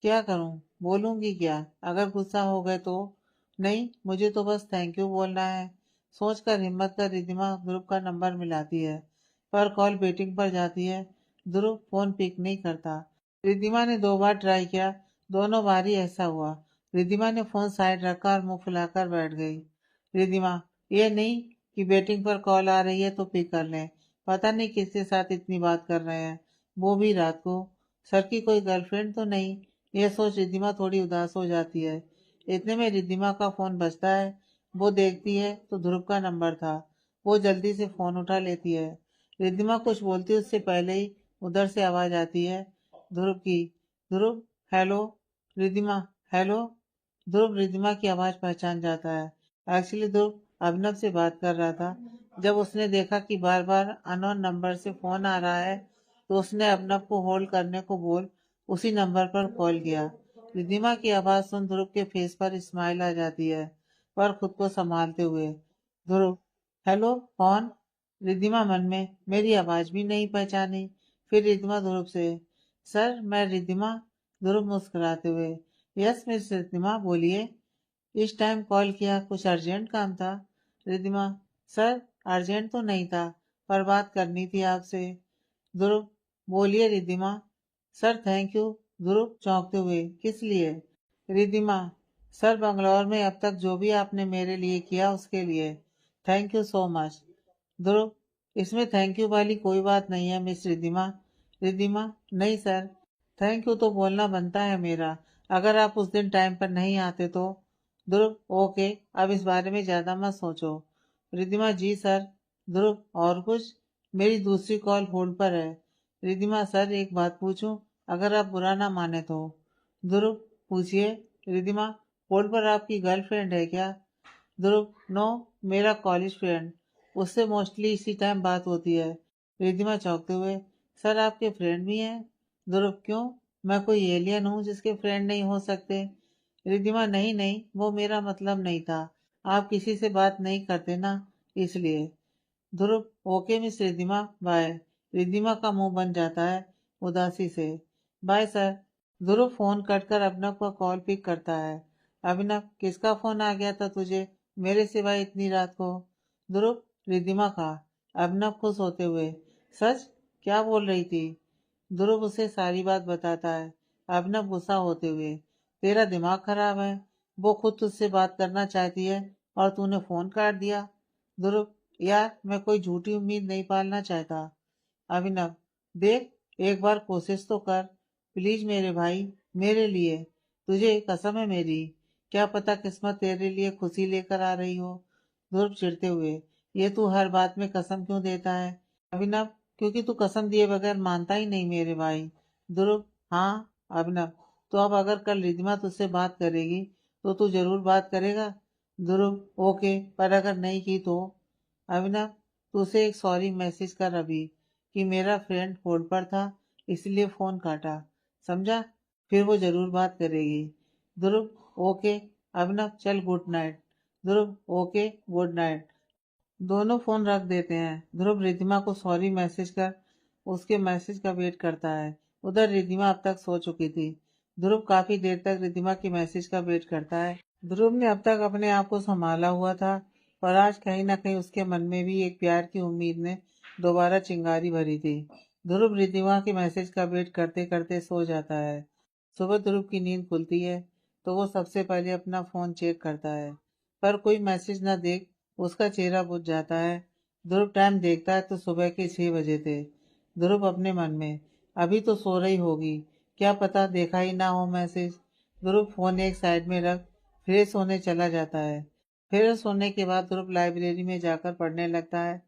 क्या करूं, बोलूंगी क्या, अगर गुस्सा हो गए तो? नहीं, मुझे तो बस थैंक यू बोलना है, सोचकर हिम्मत कर रिद्धिमा ध्रुव का नंबर मिलाती है, पर कॉल वेटिंग पर जाती है। ध्रुव फोन पिक नहीं करता। रिद्धिमा ने 2 बार ट्राई किया, दोनों बार ही ऐसा हुआ। रिद्धिमा ने फोन साइड रखा और मुंह फुलाकर बैठ गई। रिद्धिमा, ये नहीं कि वेटिंग पर कॉल आ रही है तो पिक कर लें, पता नहीं किसके साथ इतनी बात कर रहे हैं, वो भी रात को। सर की कोई गर्लफ्रेंड तो नहीं? यह सोच रिद्धिमा थोड़ी उदास हो जाती है। इतने में रिद्धिमा का फोन बजता है, वो देखती है तो ध्रुव का नंबर था। वो जल्दी से फोन उठा लेती है। रिद्धिमा कुछ बोलती है उससे पहले ही उधर से आवाज आती है ध्रुव की। ध्रुव, हेलो। रिद्धिमा, हेलो। ध्रुव रिद्धिमा की आवाज पहचान जाता है। एक्चुअली ध्रुव अभिनव से बात कर रहा था। जब उसने देखा कि बार बार अननोन नंबर से फोन आ रहा है, तो उसने अभिनव को होल्ड करने को बोल उसी नंबर पर कॉल किया। रिद्धिमा की आवाज सुन ध्रुव के फेस पर स्माइल आ जाती है, पर खुद को संभालते हुए, ध्रुव, हेलो, कौन? रिद्धिमा मन में, मेरी आवाज भी नहीं पहचानी। फिर रिद्धिमा ध्रुव से, सर मैं रिद्धिमा। ध्रुव मुस्कुराते हुए, यस मिस रिद्धिमा, बोलिए, इस टाइम कॉल किया, कुछ अर्जेंट काम था? रिद्धिमा, सर अर्जेंट तो नहीं था, पर बात करनी थी आपसे। ध्रुव, बोलिए Riddhima. Sir thank you. Dhruv चौंकते हुए, किस लिए? रिद्धिमा, सर बंगलौर में अब तक जो भी आपने मेरे लिए किया उसके लिए थैंक यू सो मच। ध्रुव, इसमें थैंक यू वाली कोई बात नहीं है मिस रिद्धिमा। रिद्धिमा, नहीं सर, थैंक यू तो बोलना बनता है मेरा, अगर आप उस दिन टाइम पर नहीं आते तो। ध्रुव, ओके, अब इस बारे में ज्यादा मत सोचो। रिद्धिमा, जी सर। ध्रुव, और कुछ? मेरी दूसरी कॉल होल्ड पर है। रिद्धिमा, सर एक बात पूछूं, अगर आप बुरा ना माने तो? ध्रुव, पूछिए। रिद्धिमा, होल्ड पर आपकी गर्लफ्रेंड है क्या? ध्रुव, नो, मेरा कॉलेज फ्रेंड, उससे मोस्टली इसी टाइम बात होती है। रिद्धिमा चौंकते हुए, सर आपके फ्रेंड भी हैं? ध्रुव, क्यों, मैं कोई एलियन हूँ जिसके फ्रेंड नहीं हो सकते? रिद्धिमा, नहीं नहीं, वो मेरा मतलब नहीं था। आप किसी से बात नहीं करते ना, इसलिए। Dhruv, okay miss Riddhima, bye. Riddhima का मुंह बन जाता है उदासी से। Bye sir. Dhruv phone cut कर अभिनव का कॉल पिक करता है। अभिनव, किसका फोन आ गया था तुझे मेरे सिवाय इतनी रात को? ध्रुव, रिद्धिमा का। अभिनव खुश होते हुए, सच? क्या बोल रही थी? ध्रुव उसे सारी बात बताता है। अभिनव गुस्सा होते हुए, तेरा दिमाग खराब है, वो खुद तुझसे बात करना चाहती है और तूने फोन काट दिया। ध्रुव, यार मैं कोई झूठी उम्मीद नहीं पालना चाहता। अभिनव, देख, एक बार कोशिश तो कर, प्लीज मेरे भाई, मेरे लिए। तुझे कसम है मेरी, क्या पता किस्मत तेरे लिए खुशी लेकर आ रही हो। ध्रुव चिढ़ते हुए, ये तू हर बात में कसम क्यों देता है? अभिनव, क्योंकि तू कसम दिए बगैर मानता ही नहीं मेरे भाई। ध्रुव, हाँ। अभिनव, तो अब अगर कल रिद्धिमा तुझसे बात करेगी तो तू जरूर बात करेगा? ध्रुव, ओके, पर अगर नहीं की तो? अभिनव, तू उसे एक सॉरी मैसेज कर अभी कि मेरा फ्रेंड होल्ड पर था इसलिए फोन काटा, समझा? फिर वो जरूर बात करेगी। ध्रुव, ओके। अभिनव, चल गुड नाइट। ध्रुव, ओके, गुड नाइट। दोनों फोन रख देते हैं। ध्रुव रिद्धिमा को सॉरी मैसेज कर उसके मैसेज का वेट करता है। उधर रिद्धिमा अब तक सो चुकी थी। ध्रुव काफी देर तक रिद्धिमा की मैसेज का वेट करता है। ध्रुव ने अब तक अपने आप को संभाला हुआ था, पर आज कहीं ना कहीं उसके मन में भी एक प्यार की उम्मीद ने दोबारा चिंगारी भरी थी। ध्रुव रिद्धिमा के मैसेज का वेट करते करते सो जाता है। सुबह ध्रुव की नींद खुलती है तो वो सबसे पहले अपना फोन चेक करता है, पर कोई मैसेज न देख उसका चेहरा बुझ जाता है। ध्रुव टाइम देखता है तो सुबह के 6 बजे थे। ध्रुव अपने मन में, अभी तो सो रही होगी, क्या पता देखा ही ना हो मैसेज। ध्रुव फोन एक साइड में रख फ्रेश होने चला जाता है। फ्रेश होने के बाद ध्रुव लाइब्रेरी में जाकर पढ़ने लगता है।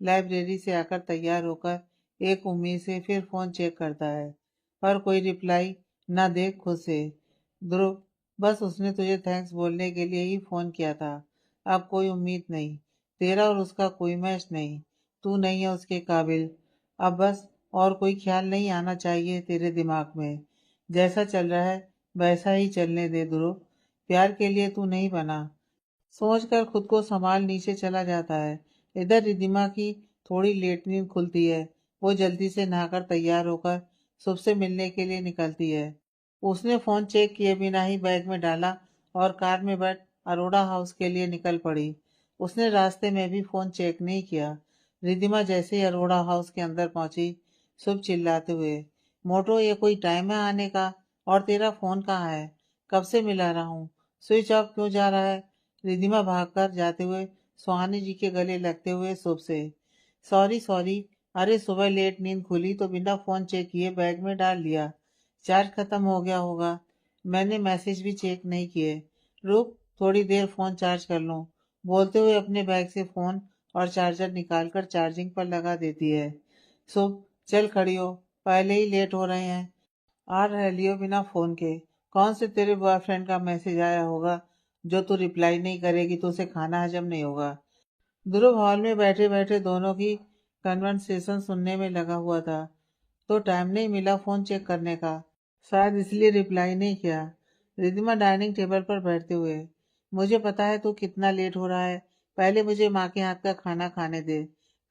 लाइब्रेरी से आकर तैयार होकर एक उम्मीद से फिर फोन चेक करता है, पर कोई रिप्लाई ना देख खुद से। ध्रुव, बस उसने तुझे थैंक्स बोलने के लिए ही फोन किया था, अब कोई उम्मीद नहीं, तेरा और उसका कोई मैच नहीं, तू नहीं है उसके काबिल। अब बस और कोई ख्याल नहीं आना चाहिए तेरे दिमाग में। जैसा चल रहा है वैसा ही चलने दे ध्रुव, प्यार के लिए तू नहीं बना। सोचकर खुद को संभाल नीचे चला जाता है। इधर रिद्धिमा की थोड़ी लेट नींद खुलती है। वो जल्दी से नहाकर तैयार होकर सुब से मिलने के लिए निकलती है। उसने फोन चेक किए बिना ही बैग में डाला और कार में बैठ अरोड़ा हाउस के लिए निकल पड़ी। उसने रास्ते में भी फोन चेक नहीं किया। रिद्धिमा जैसे ही अरोड़ा हाउस के अंदर पहुंची, शुभ चिल्लाते हुए, मोटो, ये कोई टाइम है आने का? और तेरा फोन कहाँ है? कब से मिला रहा हूँ, स्विच ऑफ क्यों जा रहा है? रिद्धिमा भागकर जाते हुए सुहानी जी के गले लगते हुए शुभ से, सॉरी सॉरी, अरे सुबह लेट नींद खुली तो बिना फोन चेक किए बैग में डाल लिया, चार्ज खत्म हो गया होगा, मैंने मैसेज भी चेक नहीं किए, रुक थोड़ी देर फोन चार्ज कर लूं, बोलते हुए अपने बैग से फोन और चार्जर निकालकर चार्जिंग पर लगा देती है। शुभ, चल खड़ी हो, पहले ही लेट हो रहे हैं। आ रह लियो बिना फोन के, कौन से तेरे बॉयफ्रेंड का मैसेज आया होगा जो तू रिप्लाई नहीं करेगी तो उसे खाना हजम नहीं होगा। ध्रुव हॉल में बैठे बैठे दोनों की कन्वर्सेशन सुनने में लगा हुआ था, तो टाइम नहीं मिला फोन चेक करने का, शायद इसलिए रिप्लाई नहीं किया। रिद्धिमा डाइनिंग टेबल पर बैठते हुए, मुझे पता है तू कितना लेट हो रहा है, पहले मुझे माँ के हाथ का खाना खाने दे,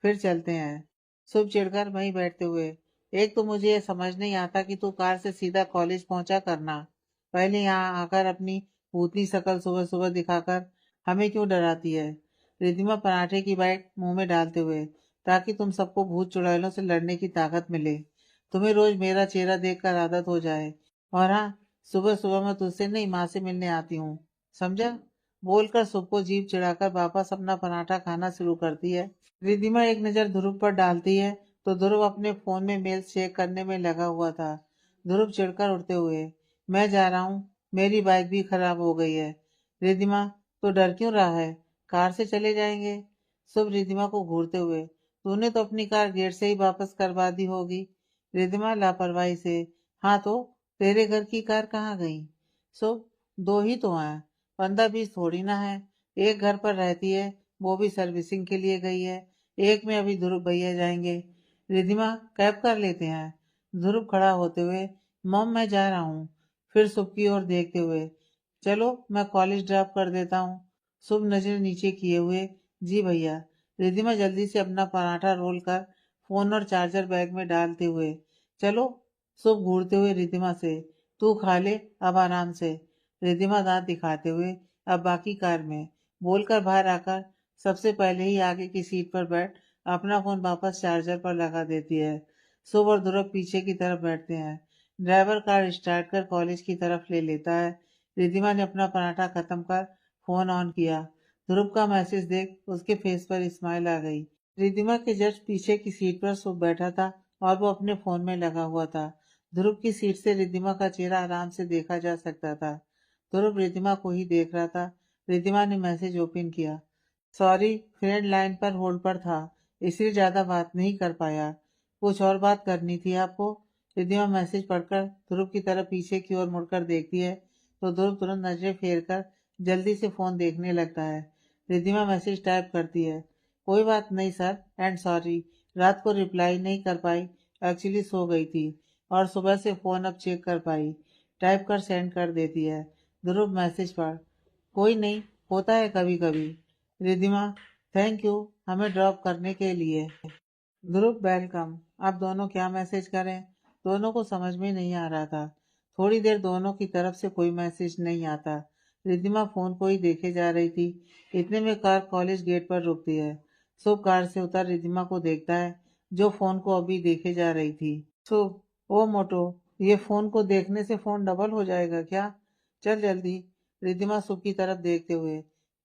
फिर चलते हैं। शुभ चिढ़कर वहीं बैठते हुए, एक तो मुझे ये समझ नहीं आता कि तू कार से सीधा कॉलेज पहुंचा करना, पहले यहाँ आकर अपनी भूतनी शकल सुबह सुबह दिखाकर हमें क्यों डराती है? रिद्धिमा पराठे की बाइट मुंह में डालते हुए, ताकि तुम सबको भूत चुड़ैलों से लड़ने की ताकत मिले, तुम्हें रोज मेरा चेहरा देखकर आदत हो जाए, और हाँ, सुबह सुबह मैं तुझसे नहीं माँ से मिलने आती हूँ, समझा? बोलकर सबको जीभ चिढ़ाकर वापस अपना पराठा खाना शुरू करती है। रिद्धिमा एक नजर ध्रुव पर डालती है तो ध्रुव अपने फोन में मेल चेक करने में लगा हुआ था। ध्रुव चिढ़कर उठते हुए, मैं जा रहा हूँ, मेरी बाइक भी खराब हो गई है। रिद्धिमा, तो डर क्यों रहा है, कार से चले जाएंगे। शुभ रिद्धिमा को घूरते हुए, तूने तो अपनी कार गेट से ही वापस करवा दी होगी। रिद्धिमा लापरवाही से, हाँ तो तेरे घर की कार कहाँ गई? शुभ, दो ही तो हैं, 15-20 थोड़ी ना है, एक घर पर रहती है, वो भी सर्विसिंग के लिए गई है, एक में अभी ध्रुव भैया जाएंगे। रिद्धिमा, कैब कर लेते हैं। ध्रुव खड़ा होते हुए, मॉम मैं जा रहा हूँ। फिर शुभ की ओर देखते हुए, चलो मैं कॉलेज ड्रॉप कर देता हूँ। शुभ नजर नीचे किए हुए, जी भैया। रिद्धिमा जल्दी से अपना पराठा रोल कर फोन और चार्जर बैग में डालते हुए, चलो। शुभ घूरते हुए रिद्धिमा से, तू खा ले अब आराम से। रिद्धिमा दांत दिखाते हुए, अब बाकी कार में, बोलकर बाहर आकर सबसे पहले ही आगे की सीट पर बैठ अपना फोन वापस चार्जर पर लगा देती है। शुभ और ध्रुव पीछे की तरफ बैठते हैं। ड्राइवर कार स्टार्ट कर कॉलेज की तरफ ले लेता है। रिद्धिमा ने अपना पराठा खत्म कर फोन ऑन किया। ध्रुव का मैसेज देख उसके फेस पर स्माइल आ गई। रिद्धिमा के जस्ट पीछे की सीट पर शुभ बैठा था और वो अपने फोन में लगा हुआ था। ध्रुव की सीट से रिद्धिमा का चेहरा आराम से देखा जा सकता था। ध्रुव रिद्धिमा को ही देख रहा था। रिद्धिमा ने मैसेज ओपन किया। सॉरी, फ्रेंड लाइन पर होल्ड पर था, इसलिए ज्यादा बात नहीं कर पाया। कुछ और बात करनी थी आपको? रिद्धिमा मैसेज पढ़कर ध्रुव की तरफ पीछे की ओर मुड़कर देखती है तो ध्रुव तुरंत नजरें फेर कर जल्दी से फोन देखने लगता है। रिद्धिमा मैसेज टाइप करती है, कोई बात नहीं सर एंड सॉरी, रात को रिप्लाई नहीं कर पाई, एक्चुअली सो गई थी और सुबह से फोन अब चेक कर पाई। टाइप कर सेंड कर देती है। ध्रुव मैसेज पढ़, कोई नहीं, होता है कभी कभी। रिद्धिमा, थैंक यू हमें ड्रॉप करने के लिए। ध्रुव, वेलकम। अब दोनों क्या मैसेज करें? दोनों को समझ में नहीं आ रहा था। थोड़ी देर दोनों की तरफ से कोई मैसेज नहीं आता। रिद्धिमा फोन को ही देखे जा रही थी। इतने में कार कॉलेज गेट पर रुकती है। शुभ कार से उतर रिद्धिमा को देखता है, जो फोन को अभी देखे जा रही थी। शुभ, ओ मोटो, ये फोन को देखने से फोन डबल हो जाएगा क्या? चल जल्दी। रिद्धिमा शुभ की तरफ देखते हुए,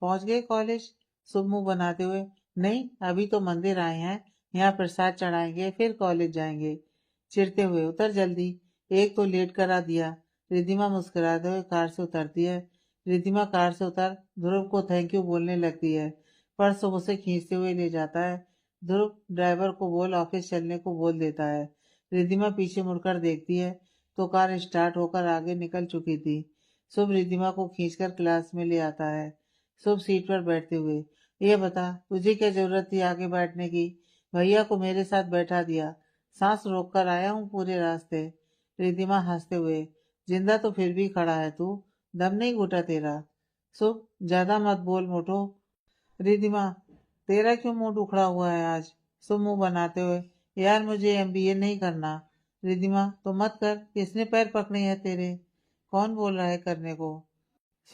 पहुंच गए कॉलेज? शुभ मुंह बनाते हुए, नहीं अभी तो मंदिर आए हैं, यहाँ प्रसाद चढ़ाएंगे फिर कॉलेज जाएंगे। चिढ़ते हुए, उतर जल्दी, एक तो लेट करा दिया। रिद्धिमा मुस्कुराते हुए कार से उतरती है। रिद्धिमा कार से उतर ध्रुव को थैंक यू बोलने लगती है, पर सब उसे खींचते हुए ले जाता है। ध्रुव, ड्राइवर को बोल ऑफिस चलने को बोल देता है। रिद्धिमा पीछे मुड़कर देखती है तो कार स्टार्ट होकर आगे निकल चुकी थी। शुभ रिद्धिमा को खींचकर क्लास में ले आता है। शुभ सीट पर बैठते हुए, ये बता तुझे क्या जरूरत थी आगे बैठने की? भैया को मेरे साथ बैठा दिया, सांस रोक कर आया हूँ पूरे रास्ते। रिद्धिमा हंसते हुए, जिंदा तो फिर भी खड़ा है तू, दम नहीं घुटा तेरा। शुभ, ज्यादा मत बोल मोटो। रिद्धिमा, तेरा क्यों मुंह उखड़ा हुआ है आज? शुभ मुंह बनाते हुए, यार मुझे एमबीए नहीं करना। रिद्धिमा, तो मत कर, किसने पैर पकड़े हैं तेरे? कौन बोल रहा है करने को?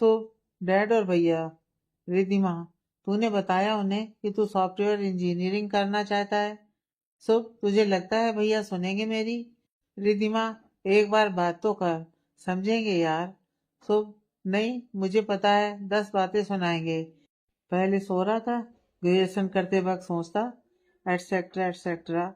शुभ, डैड और भैया। रिद्धिमा, तूने बताया उन्हें कि तू सॉफ्टवेयर इंजीनियरिंग करना चाहता है? शुभ, तुझे लगता है भैया सुनेंगे मेरी? रिद्धिमा, एक बार बात तो कर, समझेंगे यार। शुभ, नहीं मुझे पता है 10 बातें सुनाएंगे। पहले सो रहा था, ग्रेजुएशन करते वक्त सोचता, एटसेट्रा एटसेट्रा।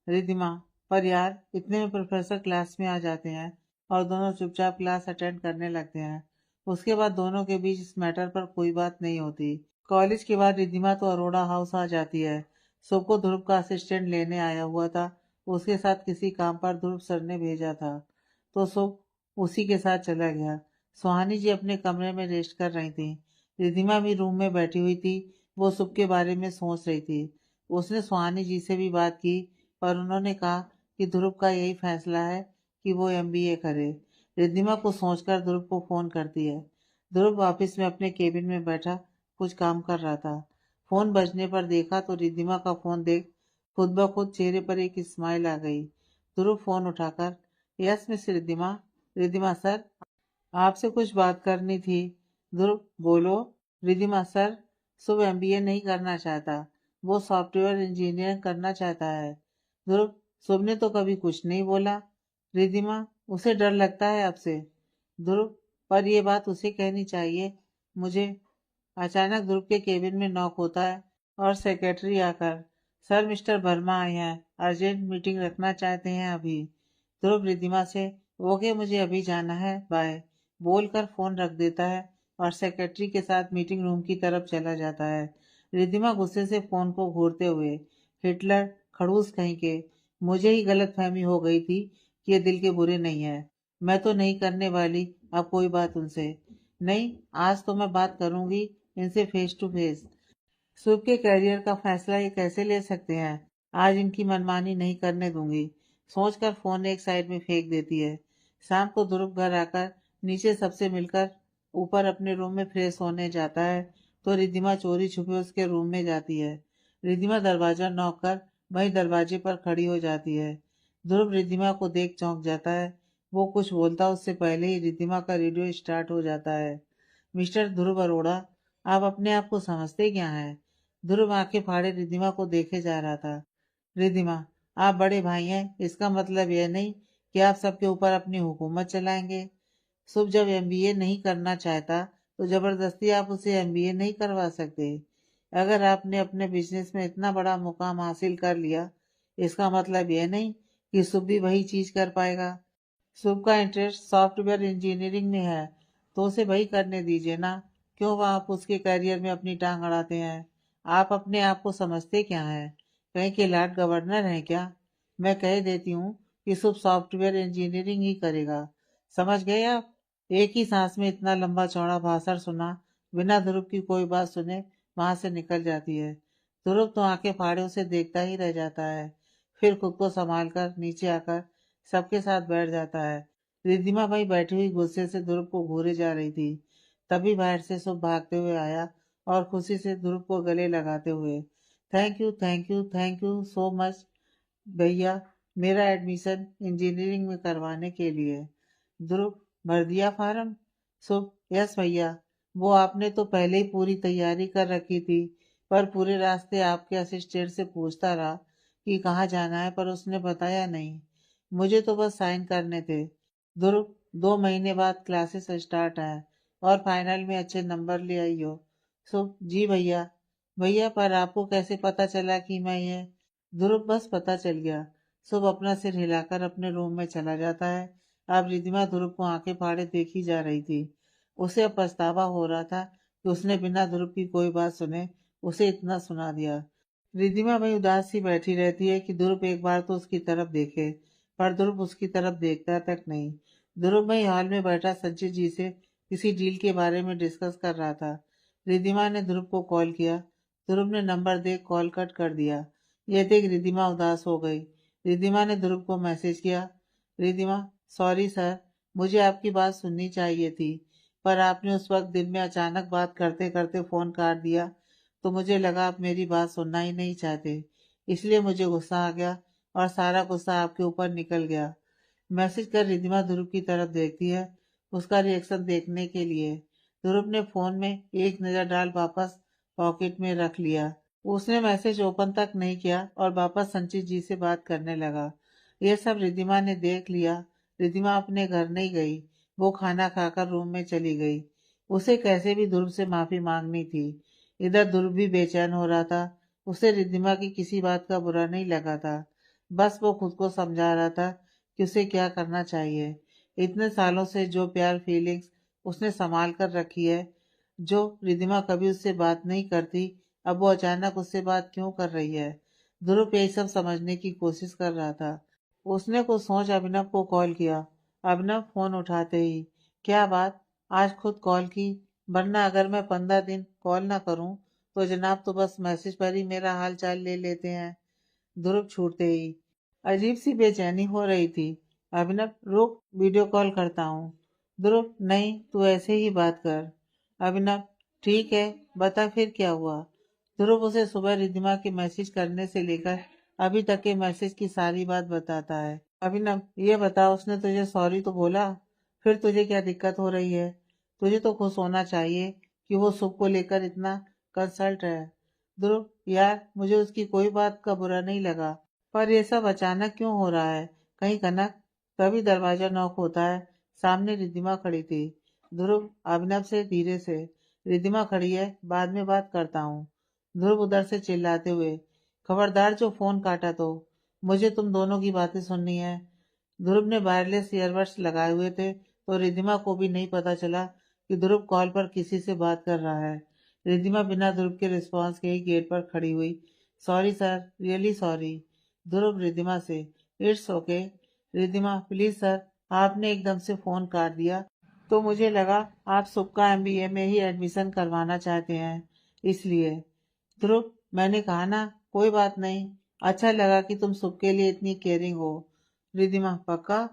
रिद्धिमा, पर यार इतने में प्रोफेसर क्लास में आ जाते हैं और दोनों चुपचाप क्लास अटेंड करने लगते हैं। उसके बाद दोनों के बीच इस मैटर पर कोई बात नहीं होती। कॉलेज के बाद रिद्धिमा तो अरोड़ा हाउस आ जाती है। शुभ को ध्रुव का असिस्टेंट लेने आया हुआ था। उसके साथ किसी काम पर ध्रुव सर ने भेजा था तो शुभ उसी के साथ चला गया। सुहानी जी अपने कमरे में रेस्ट कर रही थी। रिद्धिमा भी रूम में बैठी हुई थी। वो शुभ के बारे में सोच रही थी। उसने सुहानी जी से भी बात की, पर उन्होंने कहा कि ध्रुव का यही फैसला है कि वो एमबीए करे। रिद्धिमा को सोचकर ध्रुव को फोन करती है। ध्रुव ऑफिस में अपने केबिन में बैठा कुछ काम कर रहा था। फोन बजने पर देखा तो रिद्धिमा का फोन देख खुद ब खुद चेहरे पर एक स्माइल आ गई। ध्रुव फोन उठाकर, yes miss Riddhima. Riddhima, sir आपसे कुछ बात करनी थी। ध्रुव, बोलो। रिद्धिमा, सर शुभ एमबीए नहीं करना चाहता, वो सॉफ्टवेयर इंजीनियरिंग करना चाहता है। ध्रुव, शुभ ने तो कभी कुछ नहीं बोला। रिद्धिमा, उसे डर लगता है आपसे। ध्रुव, पर ये बात उसे कहनी चाहिए मुझे। अचानक ध्रुव के केबिन में नॉक होता है और सेक्रेटरी आकर, सर मिस्टर वर्मा आए हैं, अर्जेंट मीटिंग रखना चाहते हैं अभी। ध्रुव रिद्धिमा से, ओके मुझे अभी जाना है, बाय बोलकर फोन रख देता है और सेक्रेटरी के साथ मीटिंग रूम की तरफ चला जाता है। रिद्धिमा गुस्से से फोन को घूरते हुए, हिटलर, खड़ूस कहीं के, मुझे ही गलतफहमी हो गई थी कि ये दिल के बुरे नहीं है। मैं तो नहीं करने वाली अब कोई बात उनसे। नहीं, आज तो मैं बात करूंगी इनसे फेस टू फेस। शुभ के करियर का फैसला ये कैसे ले सकते हैं? आज इनकी मनमानी नहीं करने दूंगी। सोचकर फोन एक साइड में फेंक देती है। शाम को ध्रुव घर आकर नीचे सबसे मिलकर ऊपर अपने रूम में फ्रेश होने जाता है तो रिद्धिमा चोरी छुपे उसके रूम में जाती है। रिद्धिमा दरवाजा नॉक कर वहीं दरवाजे पर खड़ी हो जाती है। ध्रुव रिद्धिमा को देख चौंक जाता है। वो कुछ बोलता उससे पहले ही रिद्धिमा का रेडियो स्टार्ट हो जाता है। मिस्टर ध्रुव अरोड़ा, आप अपने आप को समझते क्या हैं? ध्रुव आंखें फाड़े रिद्धिमा को देखे जा रहा था। रिद्धिमा, आप बड़े भाई हैं, इसका मतलब यह नहीं कि आप सबके ऊपर अपनी हुकूमत चलाएंगे। शुभ जब एमबीए नहीं करना चाहता तो जबरदस्ती आप उसे एमबीए नहीं करवा सकते। अगर आपने अपने बिजनेस में इतना बड़ा मुकाम हासिल कर लिया, इसका मतलब यह नहीं कि शुभ भी वही चीज कर पाएगा। शुभ का इंटरेस्ट सॉफ्टवेयर इंजीनियरिंग में है तो उसे वही करने दीजिए ना। क्यों वह आप उसके करियर में अपनी टांग अड़ाते हैं? आप अपने आप को समझते क्या हैं? कहीं के लॉर्ड गवर्नर हैं क्या? मैं कह देती हूँ कि शुभ सॉफ्टवेयर इंजीनियरिंग ही करेगा। समझ गए आप? एक ही सांस में इतना लंबा चौड़ा भाषण सुना बिना ध्रुव की कोई बात सुने वहां से निकल जाती है। ध्रुव तो आंखें फाड़े उसे देखता ही रह जाता है। फिर खुद को संभाल कर नीचे आकर सबके साथ बैठ जाता है। रिद्धिमा भाई बैठी हुई गुस्से से ध्रुव को घूरे जा रही थी। तभी बाहर से शुभ भागते हुए आया और खुशी से ध्रुव को गले लगाते हुए, thank you thank you thank you so much भैया, मेरा एडमिशन इंजीनियरिंग में करवाने के लिए। ध्रुव, भर दिया फार्म? शुभ, यस भैया। वो आपने तो पहले ही पूरी तैयारी कर रखी थी, पर पूरे रास्ते आपके असिस्टेंट से पूछता रहा कि कहाँ जाना है, पर उसने बताया नहीं। मुझे तो बस साइन करने थे। ध्रुव, 2 महीने बाद क्लासेस स्टार्ट है और फाइनल में अच्छे नंबर ले आई हो। शुभ, जी भैया। भैया, पर आपको कैसे पता चला कि मैं ये? ध्रुव, बस पता चल गया। शुभ अपना सिर हिलाकर अपने रूम में चला जाता है। अब रिद्धिमा ध्रुव को आंखें फाड़े देखी जा रही थी। उसे अब पछतावा हो रहा था कि उसने बिना ध्रुव की कोई बात सुने उसे इतना सुना दिया। रिद्धिमा वही उदास सी बैठी रहती है कि ध्रुव एक बार तो उसकी तरफ देखे, पर ध्रुव उसकी तरफ देखता तक नहीं। ध्रुव वही हॉल में बैठा संचित जी से किसी डील के बारे में डिस्कस कर रहा था। रिद्धिमा ने ध्रुव को कॉल किया। ध्रुव ने नंबर देख कॉल कट कर दिया। यह देख रिद्धिमा उदास हो गई। रिद्धिमा ने ध्रुव को मैसेज किया, रिद्धिमा, सॉरी सर, मुझे आपकी बात सुननी चाहिए थी, पर आपने उस वक्त दिन में अचानक बात करते करते फोन काट दिया तो मुझे लगा आप मेरी बात सुनना ही नहीं चाहते, इसलिए मुझे गुस्सा आ गया और सारा गुस्सा आपके ऊपर निकल गया। मैसेज कर रिद्धिमा ध्रुव की तरफ देखती है, उसका रिएक्शन देखने के लिए। ध्रुव ने फोन में एक नजर डाल वापस पॉकेट में रख लिया। उसने मैसेज ओपन तक नहीं किया और वापस संचित जी से बात करने लगा। यह सब रिद्धिमा ने देख लिया। रिद्धिमा अपने घर नहीं गई, वो खाना खाकर रूम में चली गई। उसे कैसे भी ध्रुव से माफी मांगनी थी। इधर ध्रुव भी बेचैन हो रहा था। उसे रिद्धिमा की किसी बात का बुरा नहीं लगा था। बस वो खुद को समझा रहा था कि उसे क्या करना चाहिए। इतने सालों से जो प्यार फीलिंग्स उसने संभाल कर रखी है, जो रिद्धिमा कभी उससे बात नहीं करती, अब वो अचानक उससे बात क्यों कर रही है। ध्रुव यही सब समझने की कोशिश कर रहा था। उसने कुछ सोच अभिनव को कॉल किया। अभिनव फोन उठाते ही, क्या बात, आज खुद कॉल की? वरना अगर मैं 15 दिन कॉल ना करूं तो जनाब तो बस मैसेज पर ही मेरा हाल चाल ले लेते हैं। ध्रुव छूटते ही अजीब सी बेचैनी हो रही थी। अभिनव, रुक, वीडियो कॉल करता हूँ। ध्रुव, नहीं, तू ऐसे ही बात कर। अभिनव, ठीक है, बता फिर क्या हुआ। ध्रुव उसे सुबह रिद्धिमा के मैसेज करने से लेकर अभी तक के मैसेज की सारी बात बताता है। अभिनव, ये बता, उसने तुझे सॉरी तो बोला? फिर तुझे क्या दिक्कत हो रही है? तुझे तो खुश होना चाहिए कि वो सुख को लेकर इतना कंसल्ट है। ध्रुव, यार, मुझे उसकी कोई बात का बुरा नहीं लगा, पर ये सब अचानक क्यों हो रहा है? कहीं कनक? तभी दरवाजा नॉक होता है। सामने रिद्धिमा खड़ी थी। ध्रुव, अभिनव से धीरे से, रिद्धिमा खड़ी है, बाद में बात करता हूँ। ध्रुव उधर से चिल्लाते हुए, खबरदार जो फोन काटा तो, मुझे तुम दोनों की बातें सुननी है। ध्रुव ने वायरलेस ईयरबड्स लगाए हुए थे तो रिद्धिमा को भी नहीं पता चला कि ध्रुव कॉल पर किसी से बात कर रहा है। रिद्धिमा बिना ध्रुव के रिस्पांस के ही गेट पर खड़ी हुई। Sorry sir, really sorry. Dhruv Riddhima से, it's okay. Riddhima, please sir, आपने एकदम से फोन काट दिया तो मुझे लगा आप सुक्का एमबीए में ही एडमिशन करवाना चाहते हैं, इसलिए। ध्रुव, मैंने कहा ना, कोई बात नहीं। अच्छा लगा कि तुम सुख के लिए इतनी केयरिंग हो। रिद्धिमा, पक्का?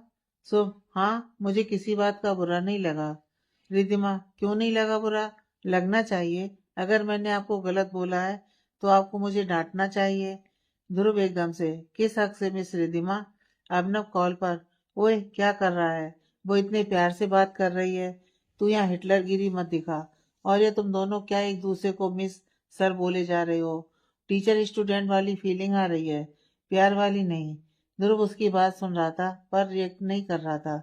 शुभ, हाँ, मुझे किसी बात का बुरा नहीं लगा। रिद्धिमा, क्यों नहीं लगा बुरा? लगना चाहिए। अगर मैंने आपको गलत बोला है तो आपको मुझे डांटना चाहिए। ध्रुव एकदम से, किस हक से मिस रिद्धिमा? अभिनव कॉल पर, ओए क्या कर रहा है? वो इतने प्यार से बात कर रही है। तू यहाँ हिटलरगिरी मत दिखा। और ये तुम दोनों क्या एक दूसरे को मिस सर बोले जा रहे हो? टीचर स्टूडेंट वाली फीलिंग आ रही है, प्यार वाली नहीं। ध्रुव उसकी बात सुन रहा था पर रिएक्ट नहीं कर रहा था।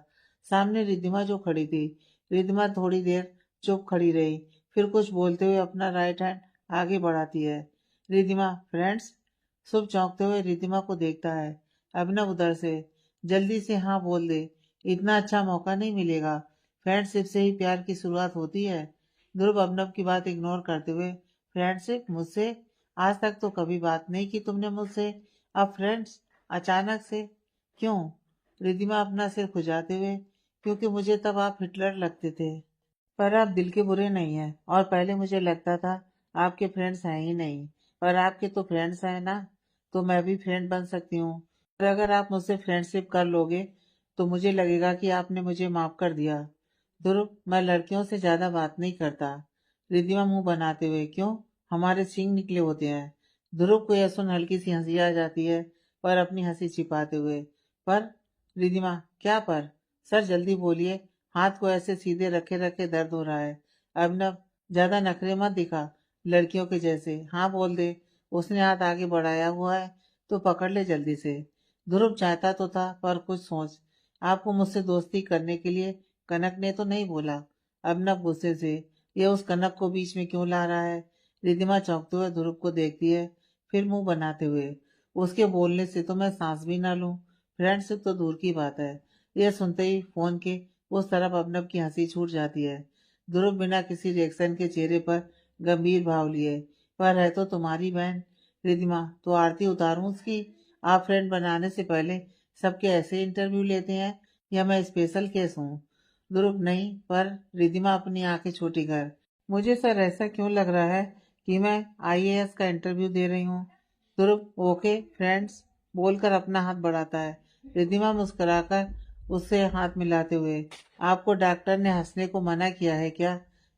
सामने रिद्धिमा जो खड़ी थी, रिद्धिमा थोड़ी देर चुप खड़ी रही, फिर कुछ बोलते हुए अपना राइट हैंड आगे बढ़ाती है। रिद्धिमा, फ्रेंड्स? शुभ चौंकते हुए रिद्धिमा को देखता है। अभिनव उधर से, जल्दी से हाँ बोल दे, इतना अच्छा मौका नहीं मिलेगा। फ्रेंडशिप से ही प्यार की शुरुआत होती है। ध्रुव अभिनव की बात इग्नोर करते हुए, फ्रेंडशिप मुझसे? आज तक तो कभी बात नहीं की तुमने मुझसे, अब फ्रेंड्स अचानक से? क्यों? रिद्धिमा अपना सिर खुजाते हुए, क्योंकि मुझे तब आप हिटलर लगते थे। पर आप दिल के बुरे नहीं हैं, और पहले मुझे लगता था आपके फ्रेंड्स हैं ही नहीं। पर आपके तो फ्रेंड्स हैं ना, तो मैं भी फ्रेंड बन सकती हूँ। और अगर आप मुझसे फ्रेंडशिप कर लोगे तो मुझे लगेगा कि आपने मुझे माफ कर दिया। ध्रुव, मैं लड़कियों से ज्यादा बात नहीं करता। रिद्धिमा मुंह बनाते हुए, क्यों? हमारे सींग निकले होते हैं। ध्रुव को यह सुन हल्की सी हंसी आ जाती है, पर अपनी हंसी छिपाते हुए, पर? रिद्धिमा, क्या पर? सर जल्दी बोलिए, हाथ को ऐसे सीधे रखे रखे दर्द हो रहा है। अभिनव, ज्यादा नखरे मत दिखा, लड़कियों के जैसे। हाँ बोल दे। उसने हाथ आगे बढ़ाया हुआ है तो पकड़ ले जल्दी से। ध्रुव चाहता तो था पर कुछ सोच, आपको मुझसे दोस्ती करने के लिए कनक ने तो नहीं बोला। अभिनव गुस्से से, ये उस कनक को बीच में क्यों ला रहा है? रिद्धिमा चौंकते हुए ध्रुव को देखती है, फिर मुंह बनाते हुए, उसके बोलने से तो मैं सांस भी ना लूं। फ्रेंडशिप तो दूर की बात है। यह सुनते ही फोन के उस तरफ अभिनव की हंसी छूट जाती है। ध्रुव बिना किसी रिएक्शन के चेहरे पर गंभीर भाव लिए, पर है तो तुम्हारी बहन। रिद्धिमा, तो आरती उतारूं उसकी? आप फ्रेंड बनाने से पहले सबके ऐसे इंटरव्यू लेते हैं, या मैं स्पेशल केस हूँ? ध्रुव, नहीं, पर रिद्धिमा अपनी आंखें छोटी कर, मुझे सर ऐसा क्यों लग रहा है कि मैं आईएएस का इंटरव्यू दे रही हूँ। ध्रुव, ओके फ्रेंड्स बोलकर अपना हाथ बढ़ाता है। रिद्धिमा मुस्कुराकर उससे हाथ मिलाते हुए, आपको डॉक्टर ने हंसने को मना किया है क्या?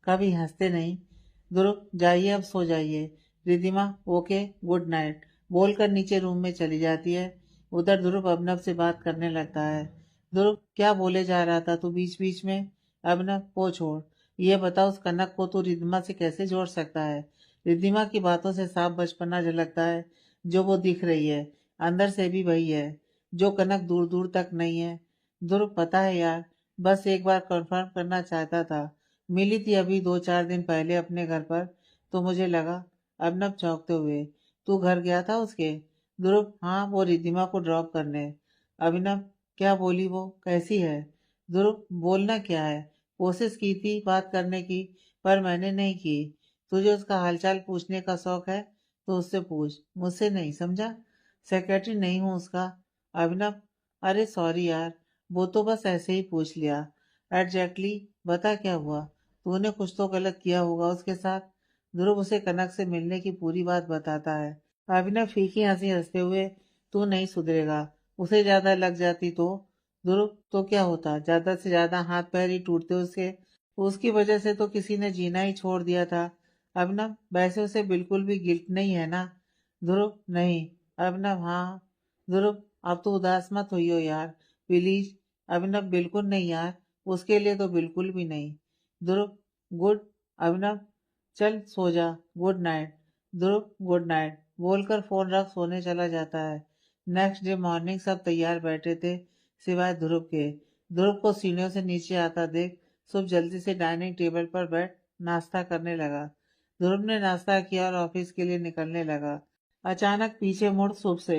कभी हंसते नहीं। ध्रुव, जाइए अब सो जाइए। रिद्धिमा, ओके गुड नाइट बोलकर नीचे रूम में चली जाती है। उधर ध्रुव अभिनव से बात करने लगता है। ध्रुव, क्या बोले जा रहा था तू बीच बीच में? अभिनव, वो छोड़, ये बता उस कनक को तू रिद्धिमा से कैसे जोड़ सकता है? रिद्धिमा की बातों से साफ बचपना झलकता है, जो वो दिख रही है अंदर से भी वही है, जो कनक दूर दूर तक नहीं है। ध्रुव, पता है यार, बस एक बार कंफर्म करना चाहता था। मिली थी अभी 2-4 दिन पहले अपने घर पर, तो मुझे लगा। अभिनव चौंकते हुए, तू घर गया था उसके? ध्रुव, हाँ, वो रिद्धिमा को ड्रॉप करने। अभिनव, क्या बोली वो, कैसी है? ध्रुव, बोलना क्या है, कोशिश की थी बात करने की, पर मैंने नहीं की। तुझे उसका हालचाल पूछने का शौक है तो उससे पूछ, मुझसे नहीं, समझा? सेक्रेटरी नहीं हूँ उसका। अभिनव, अरे सॉरी यार, वो तो बस ऐसे ही पूछ लिया। एग्जैक्टली, बता क्या हुआ? तूने कुछ तो गलत किया होगा उसके साथ। ध्रुव उसे कनक से मिलने की पूरी बात बताता है। अभिनव फीकी हंसी हंसते हुए, तू नहीं सुधरेगा, उसे ज्यादा लग जाती तो? ध्रुव, तो क्या होता, ज्यादा से ज्यादा हाथ पैर ही टूटते उसके। उसकी वजह से तो किसी ने जीना ही छोड़ दिया था। अभिनव, वैसे उसे बिल्कुल भी गिल्ट नहीं है ना? ध्रुव, नहीं। अभिनव, हाँ। ध्रुव, अब तो उदास मत होइयो यार, प्लीज। अभिनव, बिल्कुल नहीं यार, उसके लिए तो बिल्कुल भी नहीं। ध्रुव, गुड। अभिनव, चल सो जा, गुड नाइट। ध्रुव, गुड नाइट बोलकर फोन रख सोने चला जाता है। नेक्स्ट डे मॉर्निंग सब तैयार बैठे थे, सिवाय ध्रुव के। ध्रुव को सीढ़ियों से नीचे आता देख शुभ जल्दी से डाइनिंग टेबल पर बैठ नाश्ता करने लगा। ध्रुव ने नाश्ता किया और ऑफिस के लिए निकलने लगा। अचानक पीछे मुड़ शुभ से,